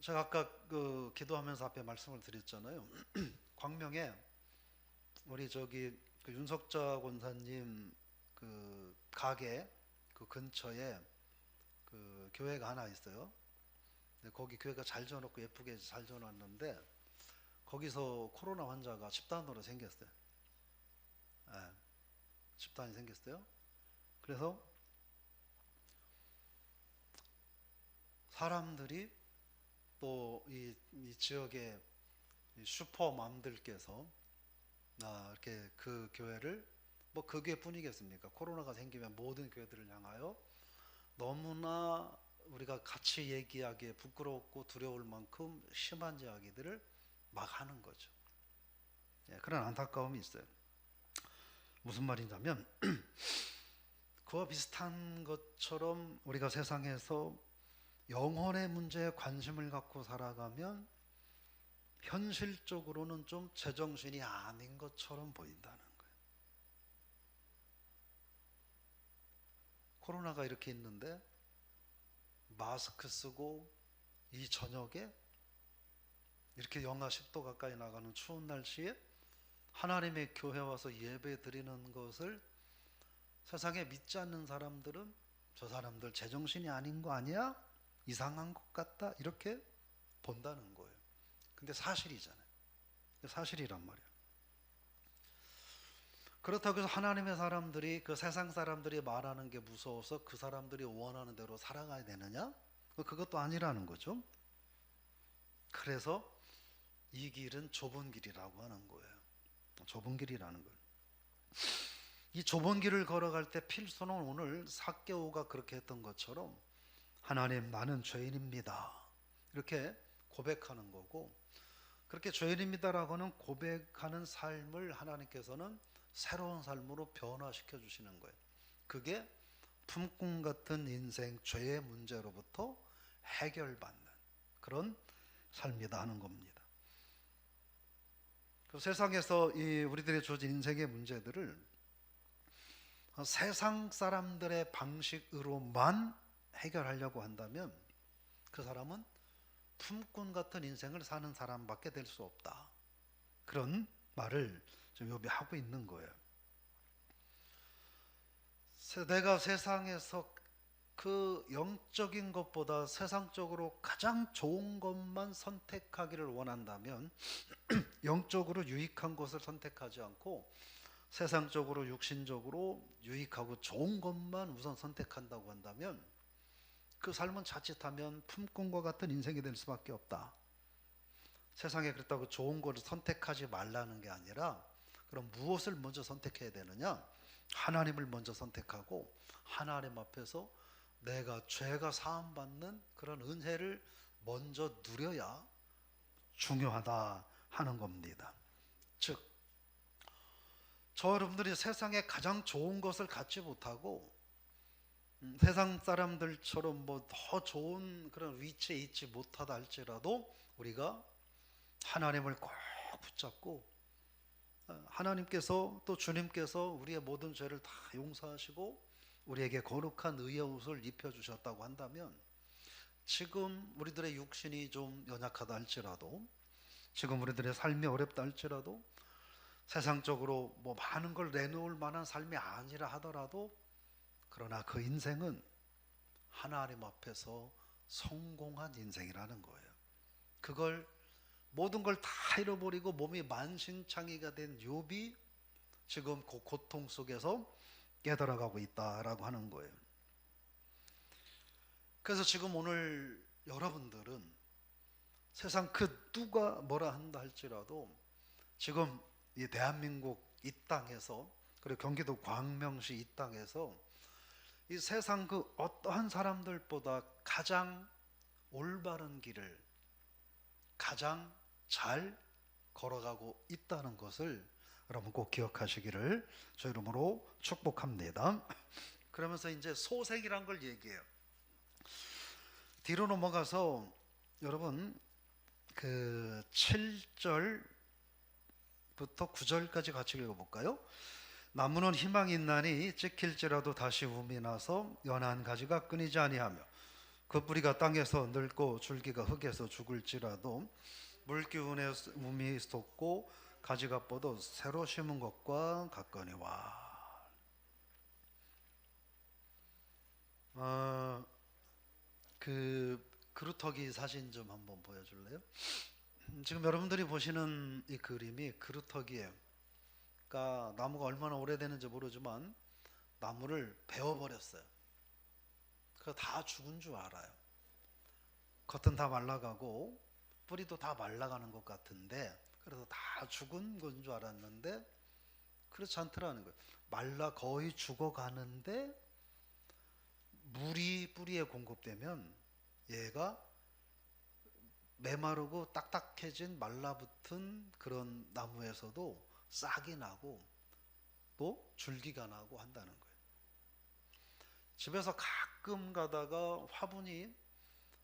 제가 아까 그 기도하면서 앞에 말씀을 드렸잖아요. 광명에 우리 그 윤석자 권사님 그 가게 그 근처에 그 교회가 하나 있어요. 거기 교회가 잘 지어놓고 예쁘게 잘 지어놨는데 거기서 코로나 환자가 집단으로 생겼어요. 네, 집단이 생겼어요. 그래서 사람들이 또 이 지역의 슈퍼맘들께서 이렇게 그 교회를, 뭐 그 교회뿐이겠습니까? 코로나가 생기면 모든 교회들을 향하여 너무나 우리가 같이 얘기하기에 부끄럽고 두려울 만큼 심한 이야기들을 막 하는 거죠. 예, 그런 안타까움이 있어요. 무슨 말이냐면 그와 비슷한 것처럼 우리가 세상에서 영혼의 문제에 관심을 갖고 살아가면 현실적으로는 좀 제정신이 아닌 것처럼 보인다는 거예요. 코로나가 이렇게 있는데 마스크 쓰고 이 저녁에 이렇게 영하 10도 가까이 나가는 추운 날씨에 하나님의 교회 와서 예배 드리는 것을 세상에 믿지 않는 사람들은 저 사람들 제정신이 아닌 거 아니야? 이상한 것 같다, 이렇게 본다는 거예요. 근데 사실이잖아요. 사실이란 말이에요. 그렇다고 해서 하나님의 사람들이 그 세상 사람들이 말하는 게 무서워서 그 사람들이 원하는 대로 살아가야 되느냐? 그것도 아니라는 거죠. 그래서 이 길은 좁은 길이라고 하는 거예요. 좁은 길이라는 거예요. 이 좁은 길을 걸어갈 때 필수는 오늘 삭개오가 그렇게 했던 것처럼 하나님, 나는 죄인입니다, 이렇게 고백하는 거고, 그렇게 죄인입니다라고는 고백하는 삶을 하나님께서는 새로운 삶으로 변화시켜 주시는 거예요. 그게 품꾼 같은 인생 죄의 문제로부터 해결받는 그런 삶이다 하는 겁니다. 그 세상에서 우리들의 주어진 인생의 문제들을 세상 사람들의 방식으로만 해결하려고 한다면 그 사람은 품꾼 같은 인생을 사는 사람밖에 될 수 없다. 그런 말을 좀 욥이 하고 있는 거예요. 내가 세상에서 그 영적인 것보다 세상적으로 가장 좋은 것만 선택하기를 원한다면 영적으로 유익한 것을 선택하지 않고 세상적으로 육신적으로 유익하고 좋은 것만 우선 선택한다고 한다면 그 삶은 자칫하면 품꾼과 같은 인생이 될 수밖에 없다. 세상에 그렇다고 좋은 것을 선택하지 말라는 게 아니라 그럼 무엇을 먼저 선택해야 되느냐? 하나님을 먼저 선택하고 하나님 앞에서 내가 죄가 사함받는 그런 은혜를 먼저 누려야 중요하다 하는 겁니다. 즉, 저 여러분들이 세상에 가장 좋은 것을 갖지 못하고 세상 사람들처럼 뭐 더 좋은 그런 위치에 있지 못하다 할지라도 우리가 하나님을 꼭 붙잡고 하나님께서 또 주님께서 우리의 모든 죄를 다 용서하시고 우리에게 거룩한 의의 옷을 입혀주셨다고 한다면 지금 우리들의 육신이 좀 연약하다 할지라도 지금 우리들의 삶이 어렵다 할지라도 세상적으로 뭐 많은 걸 내놓을 만한 삶이 아니라 하더라도 그러나 그 인생은 하나님 앞에서 성공한 인생이라는 거예요. 그걸 모든 걸 다 잃어버리고 몸이 만신창이가 된 욥이 지금 그 고통 속에서 깨달아가고 있다라고 하는 거예요. 그래서 지금 오늘 여러분들은 세상 그 누가 뭐라 한다 할지라도 지금 이 대한민국 이 땅에서 그리고 경기도 광명시 이 땅에서 이 세상 그 어떠한 사람들보다 가장 올바른 길을 가장 잘 걸어가고 있다는 것을 여러분 꼭 기억하시기를 저 이름으로 축복합니다. 그러면서 이제 소생이란 걸 얘기해요. 뒤로 넘어가서 여러분 그 7절부터 9절까지 같이 읽어볼까요? 나무는 희망이 있나니 찍힐지라도 다시 움이 나서 연한 가지가 끊이지 아니하며 그 뿌리가 땅에서 늙고 줄기가 흙에서 죽을지라도 물기운에 움이 솟고 가지가 뻗어 새로 심은 것과 같거니와. 그 그루터기 사진 좀 한번 보여줄래요? 지금 여러분들이 보시는 이 그림이 그루터기예요. 그러니까 나무가 얼마나 오래되는지 모르지만 나무를 베어버렸어요. 그거 다 죽은 줄 알아요. 겉은 다 말라가고 뿌리도 다 말라가는 것 같은데 그래서 다 죽은 건 줄 알았는데 그렇지 않더라는 거예요. 말라 거의 죽어가는데 물이 뿌리에 공급되면 얘가 메마르고 딱딱해진 말라붙은 그런 나무에서도 싹이 나고 또 줄기가 나고 한다는 거예요. 집에서 가끔 가다가 화분이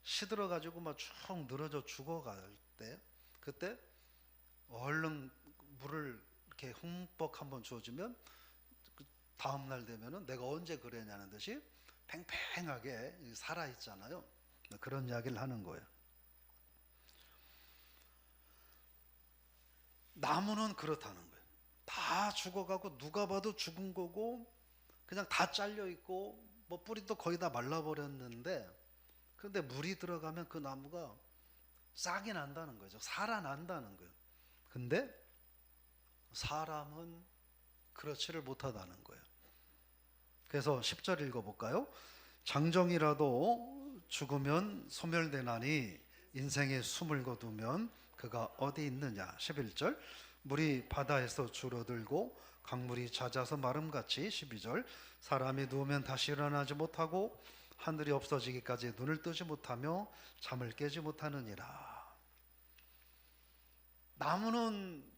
시들어가지고 막 쭉 늘어져 죽어갈 때 그때 얼른 물을 이렇게 흠뻑 한번 주어주면 다음날 되면은 내가 언제 그랬냐는 듯이 팽팽하게 살아있잖아요. 그런 이야기를 하는 거예요. 나무는 그렇다는 거예요. 다 죽어가고 누가 봐도 죽은 거고 그냥 다 잘려있고 뭐 뿌리도 거의 다 말라버렸는데 그런데 물이 들어가면 그 나무가 싹이 난다는 거죠. 살아난다는 거예요. 근데 사람은 그렇지를 못하다는 거예요. 그래서 10절 읽어볼까요? 장정이라도 죽으면 소멸되나니 인생에 숨을 거두면 그가 어디 있느냐. 11절 물이 바다에서 줄어들고 강물이 잦아서 마름같이. 12절 사람이 누우면 다시 일어나지 못하고 하늘이 없어지기까지 눈을 뜨지 못하며 잠을 깨지 못하느니라. 나무는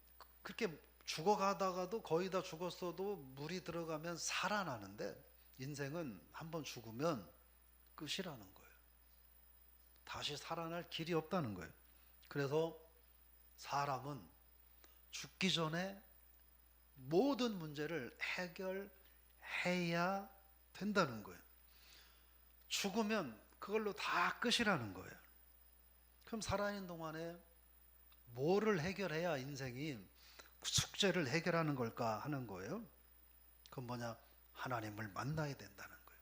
그렇게 죽어가다가도 거의 다 죽었어도 물이 들어가면 살아나는데 인생은 한번 죽으면 끝이라는 거예요. 다시 살아날 길이 없다는 거예요. 그래서 사람은 죽기 전에 모든 문제를 해결해야 된다는 거예요. 죽으면 그걸로 다 끝이라는 거예요. 그럼 살아있는 동안에 뭐를 해결해야 인생이 숙제를 해결하는 걸까 하는 거예요. 그건 뭐냐? 하나님을 만나야 된다는 거예요.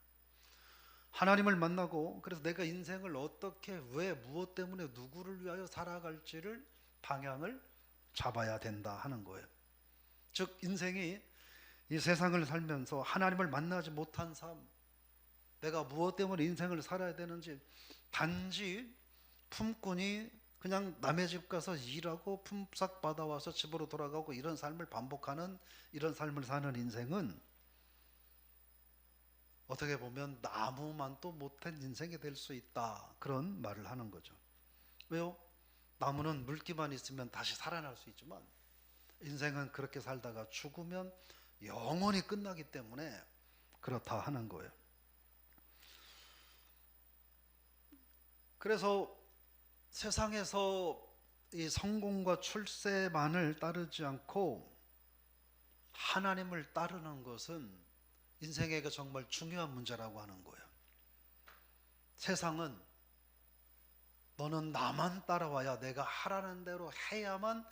하나님을 만나고 그래서 내가 인생을 어떻게 왜 무엇 때문에 누구를 위하여 살아갈지를 방향을 잡아야 된다 하는 거예요. 즉 인생이 이 세상을 살면서 하나님을 만나지 못한 삶, 내가 무엇 때문에 인생을 살아야 되는지 단지 품꾼이 그냥 남의 집 가서 일하고 품삯 받아와서 집으로 돌아가고 이런 삶을 반복하는 이런 삶을 사는 인생은 어떻게 보면 나무만도 못한 인생이 될 수 있다. 그런 말을 하는 거죠. 왜요? 나무는 물기만 있으면 다시 살아날 수 있지만 인생은 그렇게 살다가 죽으면 영원히 끝나기 때문에 그렇다 하는 거예요. 그래서 세상에서 이 성공과 출세만을 따르지 않고 하나님을 따르는 것은 인생에게 정말 중요한 문제라고 하는 거예요. 세상은 너는 나만 따라와야, 내가 하라는 대로 해야만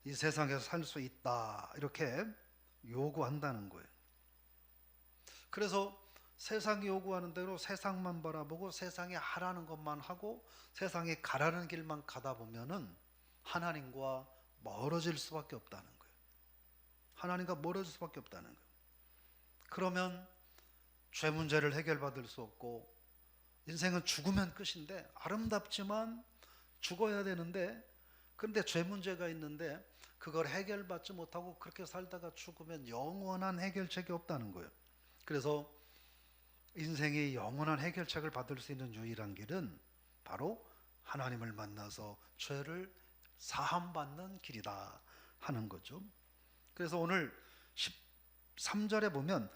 이 세상에서 살 수 있다, 이렇게 요구한다는 거예요. 그래서 세상이 요구하는 대로 세상만 바라보고 세상이 하라는 것만 하고 세상이 가라는 길만 가다 보면은 하나님과 멀어질 수밖에 없다는 거예요. 하나님과 멀어질 수밖에 없다는 거예요. 그러면 죄 문제를 해결받을 수 없고, 인생은 죽으면 끝인데, 아름답지만 죽어야 되는데, 그런데 죄 문제가 있는데 그걸 해결받지 못하고 그렇게 살다가 죽으면 영원한 해결책이 없다는 거예요. 그래서 인생이 영원한 해결책을 받을 수 있는 유일한 길은 바로 하나님을 만나서 죄를 사함받는 길이다 하는 거죠. 그래서 오늘 13절에 보면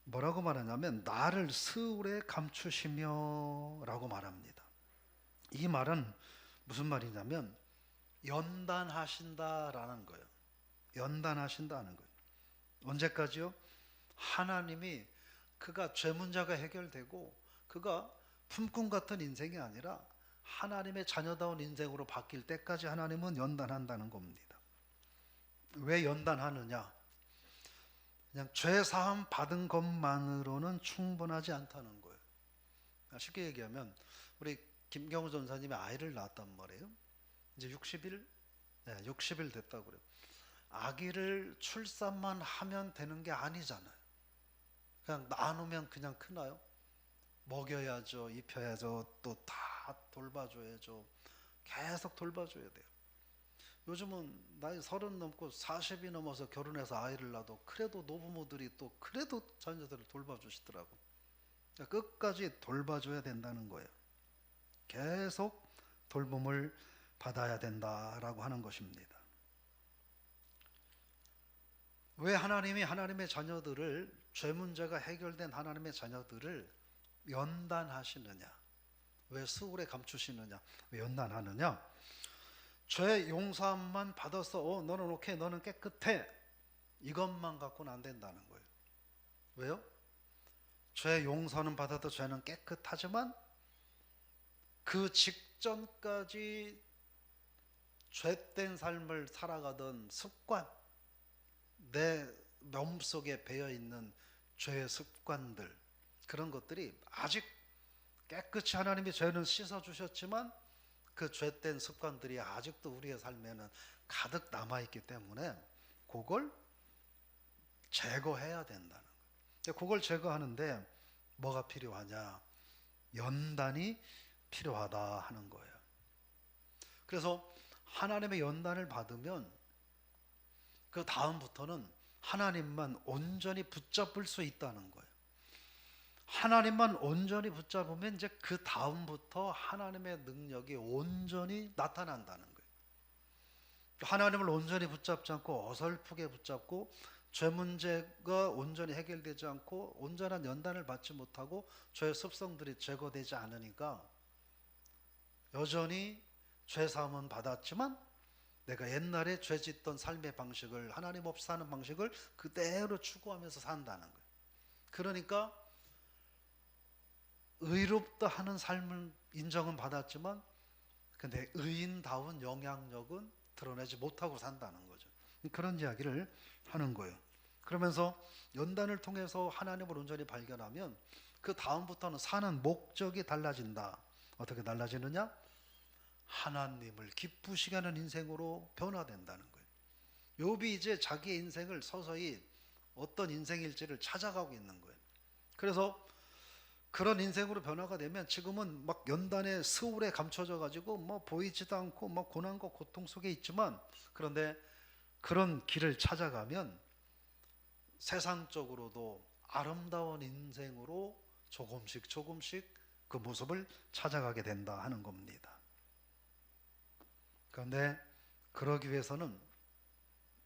뭐라고 말하냐면 나를 스울에 감추시며 라고 말합니다. 이 말은 무슨 말이냐면 연단하신다라는 거예요. 연단하신다는 거예요. 언제까지요? 하나님이 그가 죄 문제가 해결되고 그가 품꾼 같은 인생이 아니라 하나님의 자녀다운 인생으로 바뀔 때까지 하나님은 연단한다는 겁니다. 왜 연단하느냐? 그냥 죄 사함 받은 것만으로는 충분하지 않다는 거예요. 쉽게 얘기하면 우리 김경우 전사님이 아이를 낳았단 말이에요. 이제 60일? 네, 60일 됐다고 그래요. 아기를 출산만 하면 되는 게 아니잖아요. 그냥 나누면 그냥 크나요? 먹여야죠, 입혀야죠, 또 다 돌봐줘야죠. 계속 돌봐줘야 돼요. 요즘은 나이 30 넘고 40이 넘어서 결혼해서 아이를 낳아도 그래도 노부모들이 또 그래도 자녀들을 돌봐주시더라고. 그러니까 끝까지 돌봐줘야 된다는 거예요. 계속 돌봄을 받아야 된다라고 하는 것입니다. 왜 하나님이 하나님의 자녀들을, 죄 문제가 해결된 하나님의 자녀들을 연단하시느냐? 왜 스울에 감추시느냐? 왜 연단하느냐? 죄 용서함만 받아서 너는 오케이, 너는 깨끗해, 이것만 갖고는 안 된다는 거예요. 왜요? 죄 용서는 받아도 죄는 깨끗하지만 그 직전까지 죄된 삶을 살아가던 습관, 내 몸속에 배어있는 죄의 습관들, 그런 것들이 아직 깨끗이 하나님이 죄는 씻어주셨지만 그 죄된 습관들이 아직도 우리의 삶에는 가득 남아있기 때문에 그걸 제거해야 된다는 거예요. 그걸 제거하는데 뭐가 필요하냐? 연단이 필요하다 하는 거예요. 그래서 하나님의 연단을 받으면 그 다음부터는 하나님만 온전히 붙잡을 수 있다는 거예요. 하나님만 온전히 붙잡으면 이제 그 다음부터 하나님의 능력이 온전히 나타난다는 거예요. 하나님을 온전히 붙잡지 않고 어설프게 붙잡고 죄 문제가 온전히 해결되지 않고 온전한 연단을 받지 못하고 죄의 습성들이 제거되지 않으니까 여전히 죄 사함은 받았지만 내가 옛날에 죄 짓던 삶의 방식을, 하나님 없이 사는 방식을 그대로 추구하면서 산다는 거예요. 그러니까 의롭다 하는 삶을 인정은 받았지만 근데 의인다운 영향력은 드러내지 못하고 산다는 거죠. 그런 이야기를 하는 거예요. 그러면서 연단을 통해서 하나님을 온전히 발견하면 그 다음부터는 사는 목적이 달라진다. 어떻게 달라지느냐? 하나님을 기쁘시게 하는 인생으로 변화된다는 거예요. 욥이 이제 자기의 인생을 서서히 어떤 인생일지를 찾아가고 있는 거예요. 그래서 그런 인생으로 변화가 되면 지금은 막 연단의 스울에 감춰져 가지고 뭐 보이지도 않고 막 고난과 고통 속에 있지만, 그런데 그런 길을 찾아가면 세상적으로도 아름다운 인생으로 조금씩 조금씩 그 모습을 찾아가게 된다 하는 겁니다. 그런데 그러기 위해서는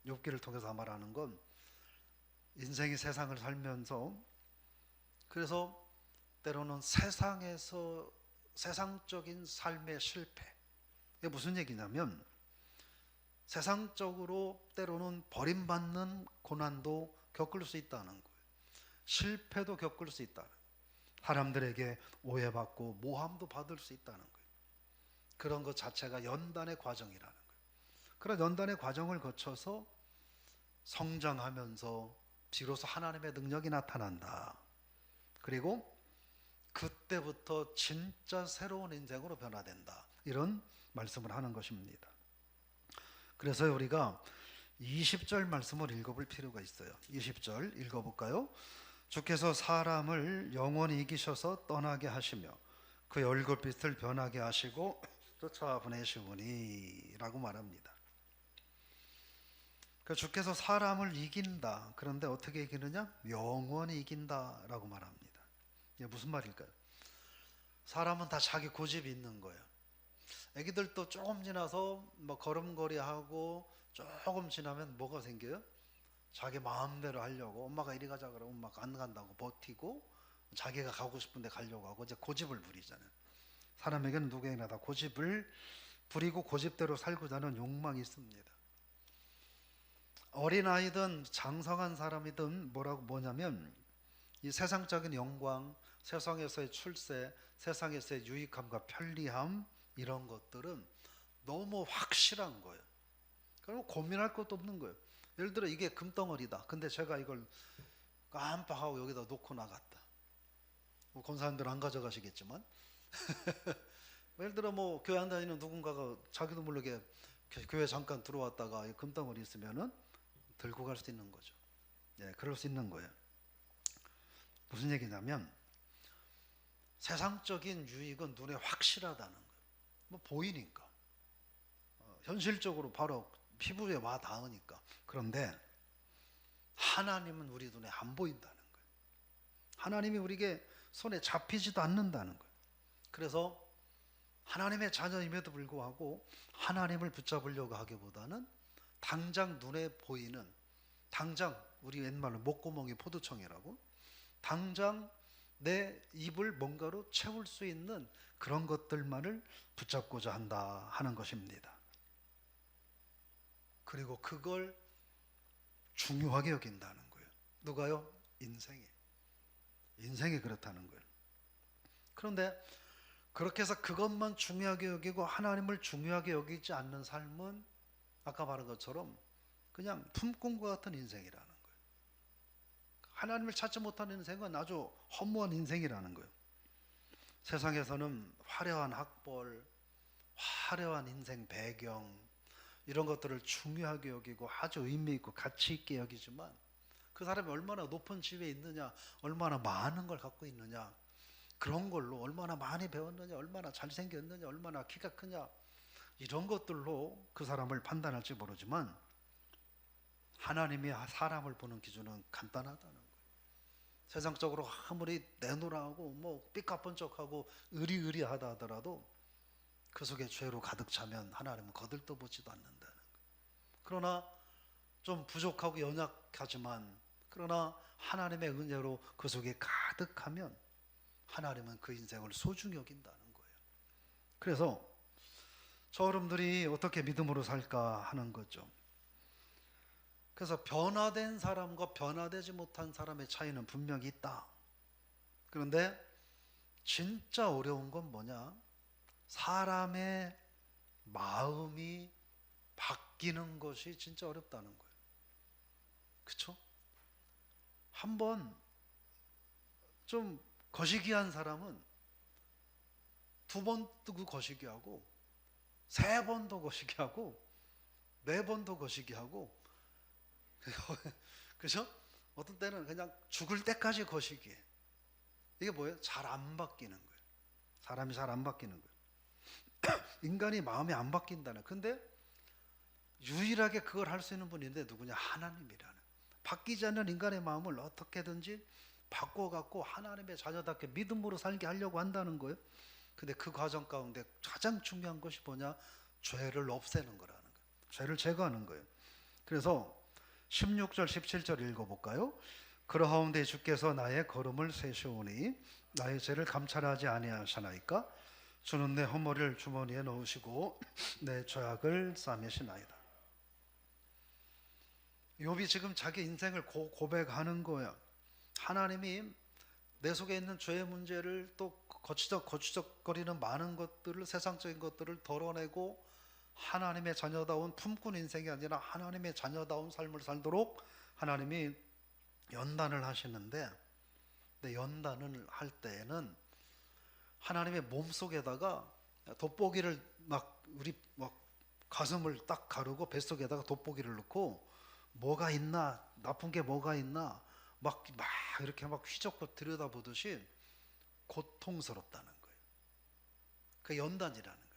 욥기를 통해서 말하는 건 인생이 세상을 살면서, 그래서 때로는 세상에서 세상적인 삶의 실패, 이게 무슨 얘기냐면 세상적으로 때로는 버림받는 고난도 겪을 수 있다는 거예요. 실패도 겪을 수 있다는 거예요. 사람들에게 오해받고 모함도 받을 수 있다는 거예요. 그런 것 자체가 연단의 과정이라는 거예요. 그런 연단의 과정을 거쳐서 성장하면서 비로소 하나님의 능력이 나타난다. 그리고 그때부터 진짜 새로운 인생으로 변화된다. 이런 말씀을 하는 것입니다. 그래서 우리가 20절 말씀을 읽어볼 필요가 있어요. 20절 읽어볼까요? 주께서 사람을 영원히 이기셔서 떠나게 하시며 그의 얼굴빛을 변하게 하시고 쫓아보내시오니 라고 말합니다. 주께서 사람을 이긴다. 그런데 어떻게 이기느냐? 영원히 이긴다라고 말합니다. 이게 무슨 말일까요? 사람은 다 자기 고집이 있는 거예요. 애기들도 조금 지나서 뭐 걸음걸이하고 조금 지나면 뭐가 생겨요? 자기 마음대로 하려고, 엄마가 이리 가자 그러면 엄마가 안 간다고 버티고 자기가 가고 싶은데 가려고 하고 이제 고집을 부리잖아요. 사람에게는 누구에게나 다 고집을 부리고 고집대로 살고자 하는 욕망이 있습니다. 어린아이든 장성한 사람이든 뭐냐면 이 세상적인 영광, 세상에서의 출세, 세상에서의 유익함과 편리함 이런 것들은 너무 확실한 거예요. 그럼 고민할 것도 없는 거예요. 예를 들어 이게 금덩어리다. 근데 제가 이걸 깜빡하고 여기다 놓고 나갔다. 뭐 권사님들 안 가져가시겠지만 예를 들어 뭐 교회 안 다니는 누군가가 자기도 모르게 교회 잠깐 들어왔다가 이 금덩어리 있으면은 들고 갈 수 있는 거죠. 예, 그럴 수 있는 거예요. 무슨 얘기냐면 세상적인 유익은 눈에 확실하다는 거예요. 뭐 보이니까 현실적으로 바로 피부에 와 닿으니까. 그런데 하나님은 우리 눈에 안 보인다는 거예요. 하나님이 우리에게 손에 잡히지도 않는다는 거예요. 그래서 하나님의 자녀임에도 불구하고 하나님을 붙잡으려고 하기보다는 당장 눈에 보이는, 당장 우리 옛말로 목구멍이 포도청이라고, 당장 내 입을 뭔가로 채울 수 있는 그런 것들만을 붙잡고자 한다 하는 것입니다. 그리고 그걸 중요하게 여긴다는 거예요. 누가요? 인생이 그렇다는 거예요. 그런데 그렇게 해서 그것만 중요하게 여기고 하나님을 중요하게 여기지 않는 삶은 아까 말한 것처럼 그냥 품꾼과 같은 인생이라는 거예요. 하나님을 찾지 못하는 인생은 아주 허무한 인생이라는 거예요. 세상에서는 화려한 학벌, 화려한 인생 배경 이런 것들을 중요하게 여기고 아주 의미 있고 가치 있게 여기지만 그 사람이 얼마나 높은 지위에 있느냐, 얼마나 많은 걸 갖고 있느냐, 그런 걸로 얼마나 많이 배웠느냐, 얼마나 잘생겼느냐, 얼마나 키가 크냐 이런 것들로 그 사람을 판단할지 모르지만 하나님이 사람을 보는 기준은 간단하다는 거예요. 세상적으로 아무리 내노라하고 뭐 삐까뻔쩍하고 의리의리하다 하더라도 그 속에 죄로 가득 차면 하나님은 거들떠보지도 않는다는 거예요. 그러나 좀 부족하고 연약하지만 그러나 하나님의 은혜로 그 속에 가득하면 하나님은 그 인생을 소중히 여긴다는 거예요. 그래서 저 여러분들이 어떻게 믿음으로 살까 하는 거죠. 그래서 변화된 사람과 변화되지 못한 사람의 차이는 분명히 있다. 그런데 진짜 어려운 건 뭐냐? 사람의 마음이 바뀌는 것이 진짜 어렵다는 거예요. 그렇죠? 한번 좀 거시기한 사람은 두 번 또 거시기하고 세 번 더 거시기하고 네 번 더 거시기하고 그죠? 어떤 때는 그냥 죽을 때까지 거시기해. 이게 뭐예요? 잘 안 바뀌는 거예요. 사람이 잘 안 바뀌는 거예요. 인간이 마음이 안 바뀐다는. 근데 유일하게 그걸 할 수 있는 분이 있는데 누구냐? 하나님이라는. 바뀌지 않는 인간의 마음을 어떻게든지 바꿔갖고 하나님의 자녀답게 믿음으로 살게 하려고 한다는 거예요. 근데 그 과정 가운데 가장 중요한 것이 뭐냐? 죄를 없애는 거라는 거예요. 죄를 제거하는 거예요. 그래서 16절 17절 읽어볼까요? 그러하온데 주께서 나의 걸음을 세시오니 나의 죄를 감찰하지 아니하시나이까? 주는 내 허물을 주머니에 넣으시고 내 죄악을 싸매시나이다. 욥이 지금 자기 인생을 고백하는 거야. 하나님이 내 속에 있는 죄의 문제를 또 거추적거리는 많은 것들을, 세상적인 것들을 덜어내고 하나님의 자녀다운 품꾼 인생이 아니라 하나님의 자녀다운 삶을 살도록 하나님이 연단을 하시는데, 근데 연단을 할 때에는 하나님의 몸속에다가 돋보기를 막 가슴을 딱 가르고 뱃속에다가 돋보기를 넣고 뭐가 있나, 나쁜 게 뭐가 있나 막 이렇게 막 휘젓고 들여다보듯이 고통스럽다는 거예요. 그 연단이라는 거예요.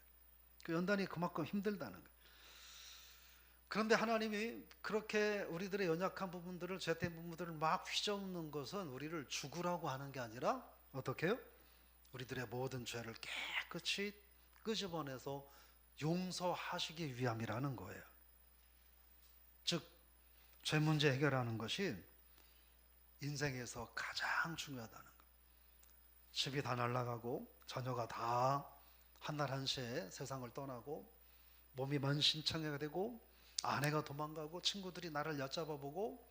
그 연단이 그만큼 힘들다는 거예요. 그런데 하나님이 그렇게 우리들의 연약한 부분들을, 죄된 부분들을 막 휘저는 것은 우리를 죽으라고 하는 게 아니라 어떻게 해요? 우리들의 모든 죄를 깨끗이 끄집어내서 용서하시기 위함이라는 거예요. 즉, 죄 문제 해결하는 것이 인생에서 가장 중요하다는 거예요. 집이 다 날아가고 자녀가 다 한날 한시에 세상을 떠나고 몸이 만신창이가 되고 아내가 도망가고 친구들이 나를 얕잡아보고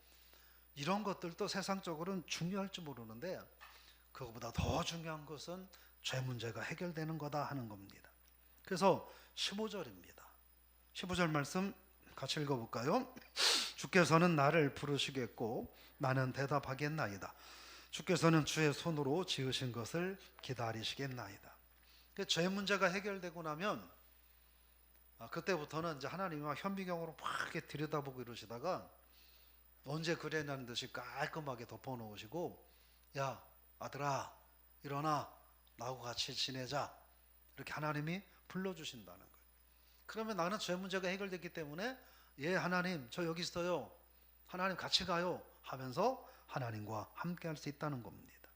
이런 것들도 세상적으로는 중요할지 모르는데, 그것보다 더 중요한 것은 죄 문제가 해결되는 거다 하는 겁니다. 그래서 15절입니다. 15절 말씀 같이 읽어볼까요? 주께서는 나를 부르시겠고 나는 대답하겠나이다. 주께서는 주의 손으로 지으신 것을 기다리시겠나이다. 죄 문제가 해결되고 나면 그때부터는 이제 하나님이 막 현미경으로 막 이렇게 들여다보고 이러시다가 언제 그랬냐는 듯이 깔끔하게 덮어놓으시고, 야 아들아 일어나, 나하고 같이 지내자, 이렇게 하나님이 불러주신다는 거예요. 그러면 나는 죄 문제가 해결됐기 때문에 예 하나님 저 여기 있어요, 하나님 같이 가요 하면서 하나님과 함께 할 수 있다는 겁니다.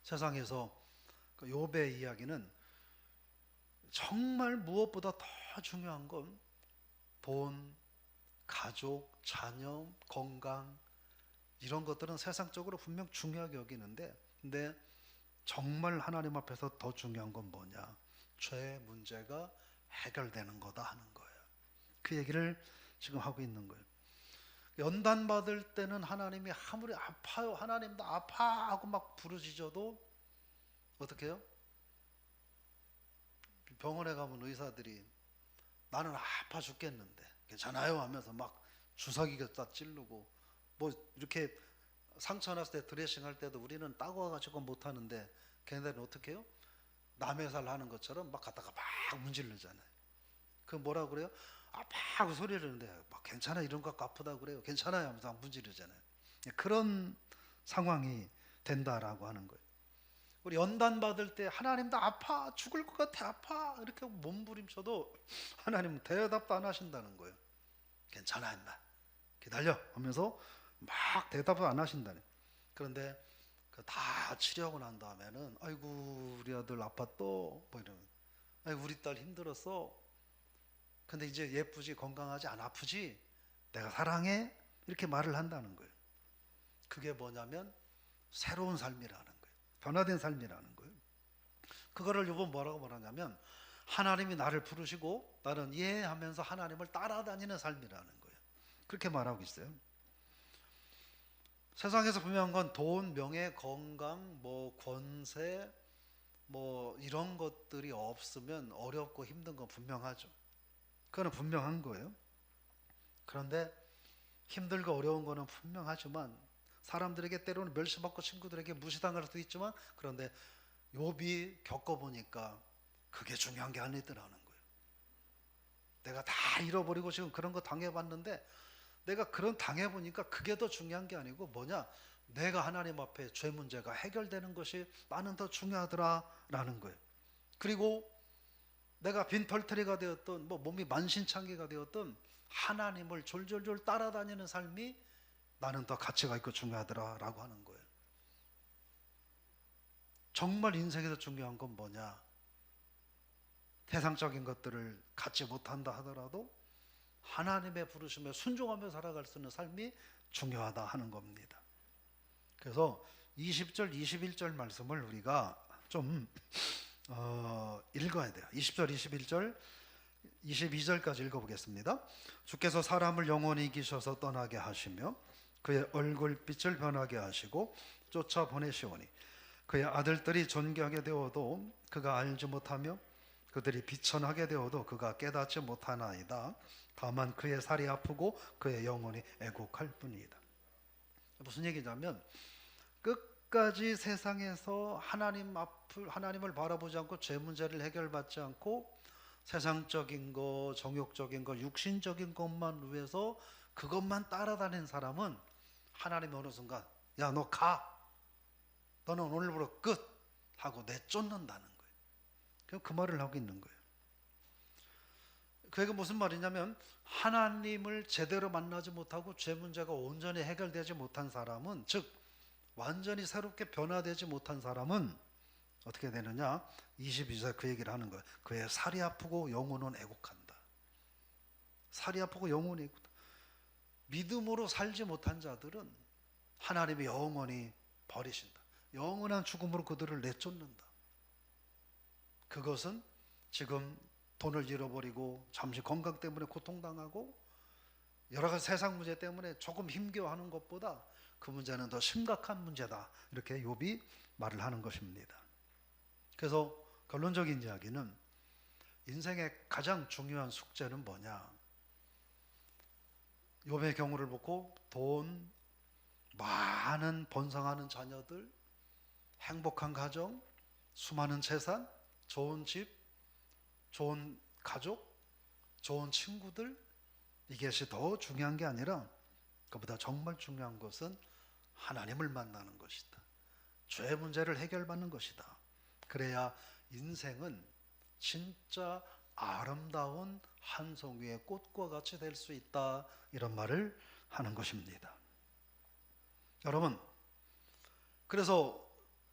세상에서 그 욥의 이야기는 정말 무엇보다 더 중요한 건 돈, 가족, 자녀, 건강, 이런 것들은 세상적으로 분명 중요하게 여기는데, 근데 정말 하나님 앞에서 더 중요한 건 뭐냐? 죄 문제가 해결되는 거다 하는 거예요. 그 얘기를 지금 하고 있는 거예요. 연단 받을 때는 하나님이 아무리 아파요, 하나님 나 아파 하고 막 부르짖어도 어떻게 해요? 병원에 가면 의사들이 나는 아파 죽겠는데 괜찮아요 하면서 막 주사기 갖다 찌르고, 뭐 이렇게 상처 났을 때 드레싱 할 때도 우리는 따가워가지고 못하는데 걔네들은 어떻게 해요? 남의 살 하는 것처럼 막 갖다가 막 문질르잖아요. 그 뭐라 그래요? 아파 하고 소리를 내는데 막 괜찮아, 이런 거 갖고 아프다 그래요, 괜찮아요 하면서 문지르잖아요. 그런 상황이 된다라고 하는 거예요. 우리 연단 받을 때 하나님 나 아파 죽을 것 같아 아파 이렇게 몸부림쳐도 하나님은 대답도 안 하신다는 거예요. 괜찮아 임마 기다려 하면서 막 대답을 안 하신다는. 그런데 그 다 치료하고 난 다음에는 아이고 우리 아들 아팠 또뭐 이러면 아이고 우리 딸 힘들었어, 근데 이제 예쁘지, 건강하지, 안 아프지, 내가 사랑해, 이렇게 말을 한다는 거예요. 그게 뭐냐면 새로운 삶이라는 거예요. 변화된 삶이라는 거예요. 그거를 요번 뭐라고 말하냐면 하나님이 나를 부르시고 나는 예 하면서 하나님을 따라다니는 삶이라는 거예요. 그렇게 말하고 있어요. 세상에서 분명한 건 돈, 명예, 건강, 뭐 권세, 뭐 이런 것들이 없으면 어렵고 힘든 건 분명하죠. 그거는 분명한 거예요. 그런데 힘들고 어려운 거는 분명하지만 사람들에게 때로는 멸시받고 친구들에게 무시당할 수도 있지만, 그런데 욥이 겪어보니까 그게 중요한 게 아니더라는 거예요. 내가 다 잃어버리고 지금 그런 거 당해봤는데 내가 그런 당해보니까 그게 더 중요한 게 아니고 뭐냐, 내가 하나님 앞에 죄 문제가 해결되는 것이 나는 더 중요하더라라는 거예요. 그리고 내가 빈털터리가 되었던 뭐 몸이 만신창이가 되었던 하나님을 졸졸졸 따라다니는 삶이 나는 더 가치가 있고 중요하더라라고 하는 거예요. 정말 인생에서 중요한 건 뭐냐? 세상적인 것들을 갖지 못한다 하더라도 하나님의 부르심에 순종하며 살아갈 수 있는 삶이 중요하다 하는 겁니다. 그래서 20절, 21절 말씀을 우리가 좀 읽어야 돼요. 20절, 21절 22절까지 읽어보겠습니다. 주께서 사람을 영원히 이기셔서 떠나게 하시며 그의 얼굴빛을 변하게 하시고 쫓아보내시오니 그의 아들들이 존귀하게 되어도 그가 알지 못하며 그들이 비천하게 되어도 그가 깨닫지 못하나이다. 다만 그의 살이 아프고 그의 영혼이 애곡할 뿐이다. 무슨 얘기냐면 끝까지 세상에서 하나님을 바라보지 않고 죄 문제를 해결받지 않고 세상적인 거, 정욕적인 거, 육신적인 것만 위해서 그것만 따라다니는 사람은 하나님이 어느 순간 야, 너 가! 너는 오늘부로 끝! 하고 내쫓는다는 거예요. 그럼 그 말을 하고 있는 거예요. 그게 무슨 말이냐면 하나님을 제대로 만나지 못하고 죄 문제가 온전히 해결되지 못한 사람은, 즉 완전히 새롭게 변화되지 못한 사람은 어떻게 되느냐? 22절 그 얘기를 하는 거예요. 그의 살이 아프고 영혼은 애곡한다. 살이 아프고 영혼이 애곡한다. 믿음으로 살지 못한 자들은 하나님이 영원히 버리신다. 영원한 죽음으로 그들을 내쫓는다. 그것은 지금 돈을 잃어버리고 잠시 건강 때문에 고통당하고 여러 가지 세상 문제 때문에 조금 힘겨워하는 것보다 그 문제는 더 심각한 문제다. 이렇게 욥이 말을 하는 것입니다. 그래서 결론적인 이야기는 인생의 가장 중요한 숙제는 뭐냐? 욥의 경우를 보고 돈, 많은 번성하는 자녀들, 행복한 가정, 수많은 재산, 좋은 집, 좋은 가족, 좋은 친구들, 이것이 더 중요한 게 아니라 그보다 정말 중요한 것은 하나님을 만나는 것이다. 죄 문제를 해결받는 것이다. 그래야 인생은 진짜 아름다운 한 송이의 꽃과 같이 될 수 있다. 이런 말을 하는 것입니다. 여러분, 그래서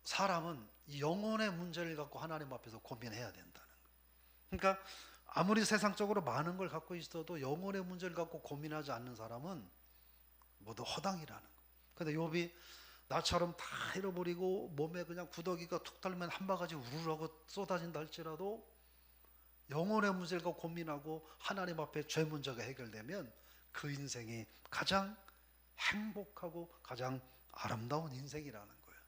사람은 이 영혼의 문제를 갖고 하나님 앞에서 고민해야 된다는 거예요. 그러니까 아무리 세상적으로 많은 걸 갖고 있어도 영혼의 문제를 갖고 고민하지 않는 사람은 모두 허당이라는 거예요. 근데 욥이 나처럼 다 잃어버리고 몸에 그냥 구더기가 툭 달면 한 바가지 우르르하고 쏟아진다 할지라도 영혼의 문제를 갖고 고민하고 하나님 앞에 죄 문제가 해결되면 그 인생이 가장 행복하고 가장 아름다운 인생이라는 거예요.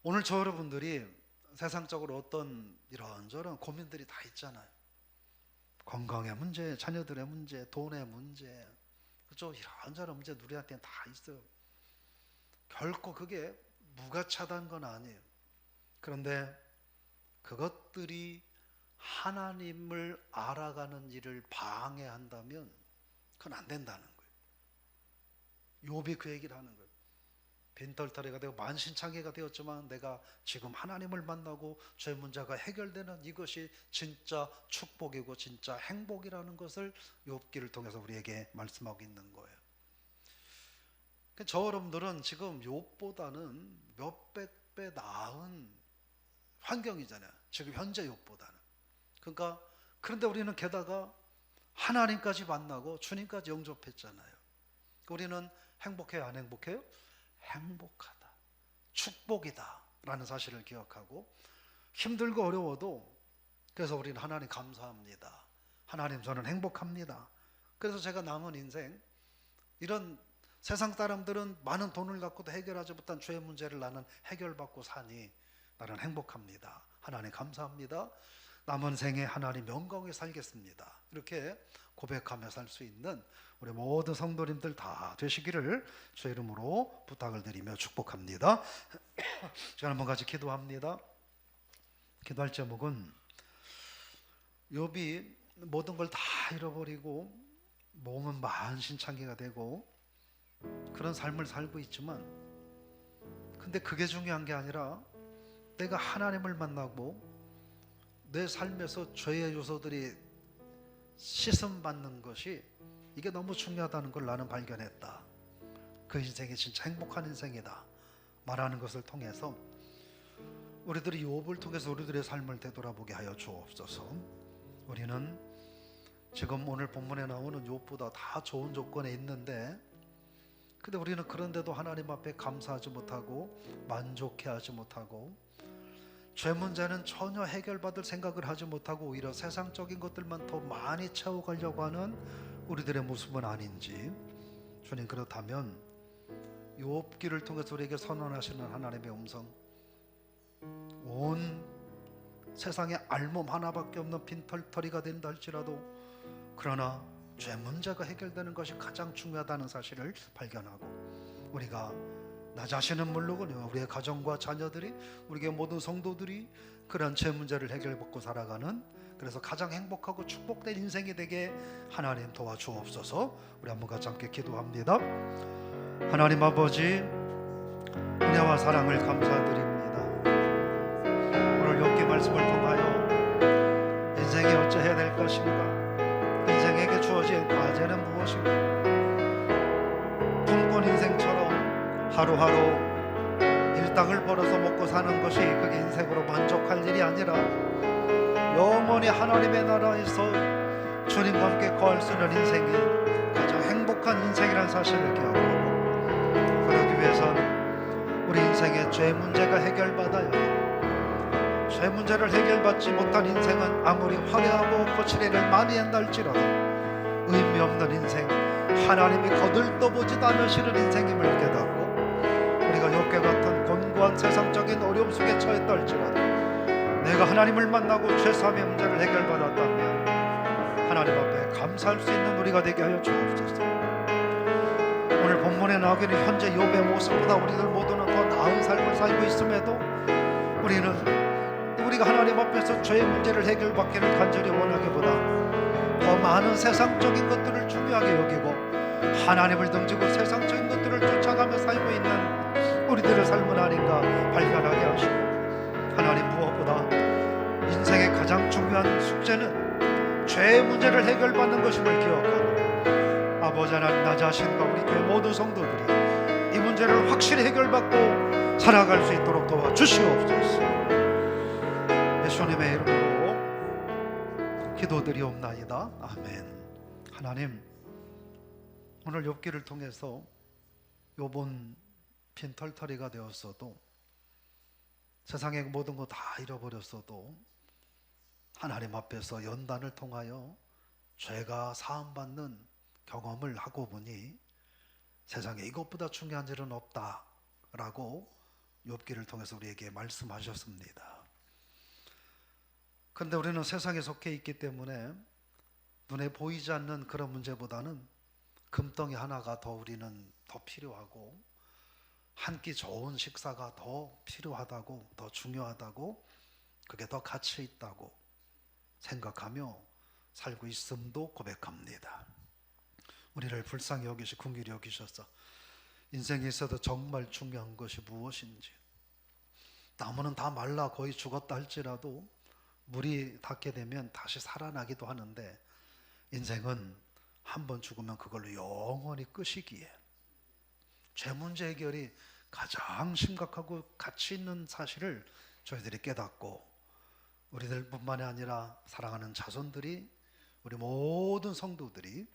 오늘 저 여러분들이 세상적으로 어떤 이런저런 고민들이 다 있잖아요. 건강의 문제, 자녀들의 문제, 돈의 문제, 그죠? 이런저런 문제 우리한테는 다 있어요. 결코 그게 무가차다는 건 아니에요. 그런데 그것들이 하나님을 알아가는 일을 방해한다면 그건 안 된다는 거예요. 욥이 그 얘기를 하는 거예요. 빈털터리가 되고 만신창이가 되었지만 내가 지금 하나님을 만나고 죄 문제가 해결되는 이것이 진짜 축복이고 진짜 행복이라는 것을 욥기를 통해서 우리에게 말씀하고 있는 거예요. 저 여러분들은 지금 욥보다는 몇백 배 나은 환경이잖아요. 지금 현재 욥보다는. 그러니까 그런데 우리는 게다가 하나님까지 만나고 주님까지 영접했잖아요. 우리는 행복해요, 안 행복해요? 행복하다, 축복이다 라는 사실을 기억하고 힘들고 어려워도 그래서 우리는 하나님 감사합니다. 하나님 저는 행복합니다. 그래서 제가 남은 인생 이런 세상 사람들은 많은 돈을 갖고도 해결하지 못한 죄 문제를 나는 해결받고 사니 나는 행복합니다. 하나님 감사합니다. 남은 생에 하나님 영광에 살겠습니다. 이렇게 고백하며 살 수 있는 우리 모든 성도님들 다 되시기를 주의 이름으로 부탁을 드리며 축복합니다. 제가 한번 같이 기도합니다. 기도할 제목은 욥이 모든 걸 다 잃어버리고 몸은 만신창이가 되고 그런 삶을 살고 있지만 근데 그게 중요한 게 아니라 내가 하나님을 만나고 내 삶에서 죄의 요소들이 씻음받는 것이 이게 너무 중요하다는 걸 나는 발견했다. 그 인생이 진짜 행복한 인생이다 말하는 것을 통해서 우리들이 욥을 통해서 우리들의 삶을 되돌아보게 하여 주옵소서. 우리는 지금 오늘 본문에 나오는 욥보다 다 좋은 조건에 있는데 근데 우리는 그런데도 하나님 앞에 감사하지 못하고 만족해하지 못하고 죄 문제는 전혀 해결받을 생각을 하지 못하고 오히려 세상적인 것들만 더 많이 채워가려고 하는 우리들의 모습은 아닌지, 주님 그렇다면 욥기를 통해서 우리에게 선언하시는 하나님의 음성, 온 세상에 알몸 하나밖에 없는 빈털터리가 된다 할지라도 그러나 죄 문제가 해결되는 것이 가장 중요하다는 사실을 발견하고, 우리가 나 자신은 물론이요 우리의 가정과 자녀들이, 우리의 모든 성도들이 그런 죄 문제를 해결받고 살아가는, 그래서 가장 행복하고 축복된 인생이 되게 하나님 도와주옵소서. 우리 한번 같이 함께 기도합니다. 하나님 아버지, 은혜와 사랑을 감사드립니다. 오늘 욥기 말씀을 통하여 인생이 어찌해야 될 것인가, 인생에게 주어진 과제는 무엇인가, 꿈꾼 인생처럼 하루하루 일당을 벌어서 먹고 사는 것이 그게 인생으로 만족할 일이 아니라 영원히 하나님의 나라에서 주님과 함께 거할 수 있는 인생이 가장 행복한 인생이라는 사실을 기억하고, 그러기 위해서는 우리 인생의 죄 문제가 해결받아야 해. 죄 문제를 해결받지 못한 인생은 아무리 화려하고 거칠 일을 많이 한다 할지라도 의미 없는 인생, 하나님이 거들떠보지도 않으시는 인생임을 깨닫고, 우리가 욥과 같은 곤고한 세상적인 어려움 속에 처했다 할지라도 내가 하나님을 만나고 죄사함의 문제를 해결받았다면 하나님 앞에 감사할 수 있는 우리가 되게 하여 주옵소서. 오늘 본문에 나오기는 현재 욥의 모습보다 우리들 모두는 더 나은 삶을 살고 있음에도 우리가 하나님 앞에서 죄의 문제를 해결받기를 간절히 원하기보다 더 많은 세상적인 것들을 중요하게 여기고 하나님을 등지고 세상적인 것들을 쫓아가며 살고 있는 우리들의 삶은 아닌가 발견하게 하시고, 하나님 무엇보다 인생의 가장 중요한 숙제는 죄의 문제를 해결받는 것임을 기억하고, 아버지 하나님, 나 자신과 우리 교회 모든 성도들이 이 문제를 확실히 해결받고 살아갈 수 있도록 도와주시옵소서. 예수님의 이름으로 기도드리옵나이다. 아멘. 하나님, 오늘 욥기를 통해서 욥은 빈털터리가 되었어도, 세상의 모든 거 다 잃어버렸어도 하나님 앞에서 연단을 통하여 죄가 사함받는 경험을 하고 보니 세상에 이것보다 중요한 일은 없다라고 욥기를 통해서 우리에게 말씀하셨습니다. 그런데 우리는 세상에 속해 있기 때문에 눈에 보이지 않는 그런 문제보다는 금덩이 하나가 더 우리는 더 필요하고, 한 끼 좋은 식사가 더 필요하다고, 더 중요하다고, 그게 더 가치 있다고 생각하며 살고 있음도 고백합니다. 우리를 불쌍히 여기시 긍휼히 여기셔서 인생에 있어도 정말 중요한 것이 무엇인지, 나무는 다 말라 거의 죽었다 할지라도 물이 닿게 되면 다시 살아나기도 하는데, 인생은 한번 죽으면 그걸로 영원히 끝이기에 죄 문제 해결이 가장 심각하고 가치 있는 사실을 저희들이 깨닫고, 우리들뿐만이 아니라 사랑하는 자손들이, 우리 모든 성도들이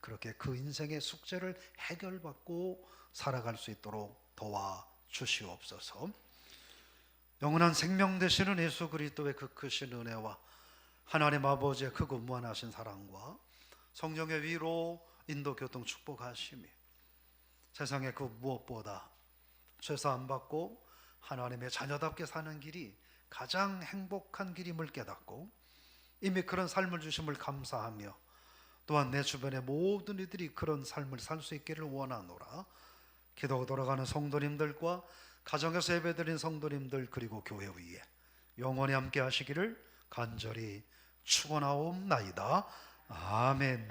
그렇게 그 인생의 숙제를 해결받고 살아갈 수 있도록 도와주시옵소서. 영원한 생명 되시는 예수 그리스도의 그 크신 은혜와 하나님 아버지의 크고 무한하신 사랑과 성령의 위로 인도 교통 축복하심이, 세상의 그 무엇보다 죄사함 받고 하나님의 자녀답게 사는 길이 가장 행복한 길임을 깨닫고, 이미 그런 삶을 주심을 감사하며, 또한 내 주변의 모든 이들이 그런 삶을 살 수 있기를 원하노라. 기도가 돌아가는 성도님들과 가정에서 예배드린 성도님들, 그리고 교회 위에 영원히 함께 하시기를 간절히 축원하옵나이다. 아멘.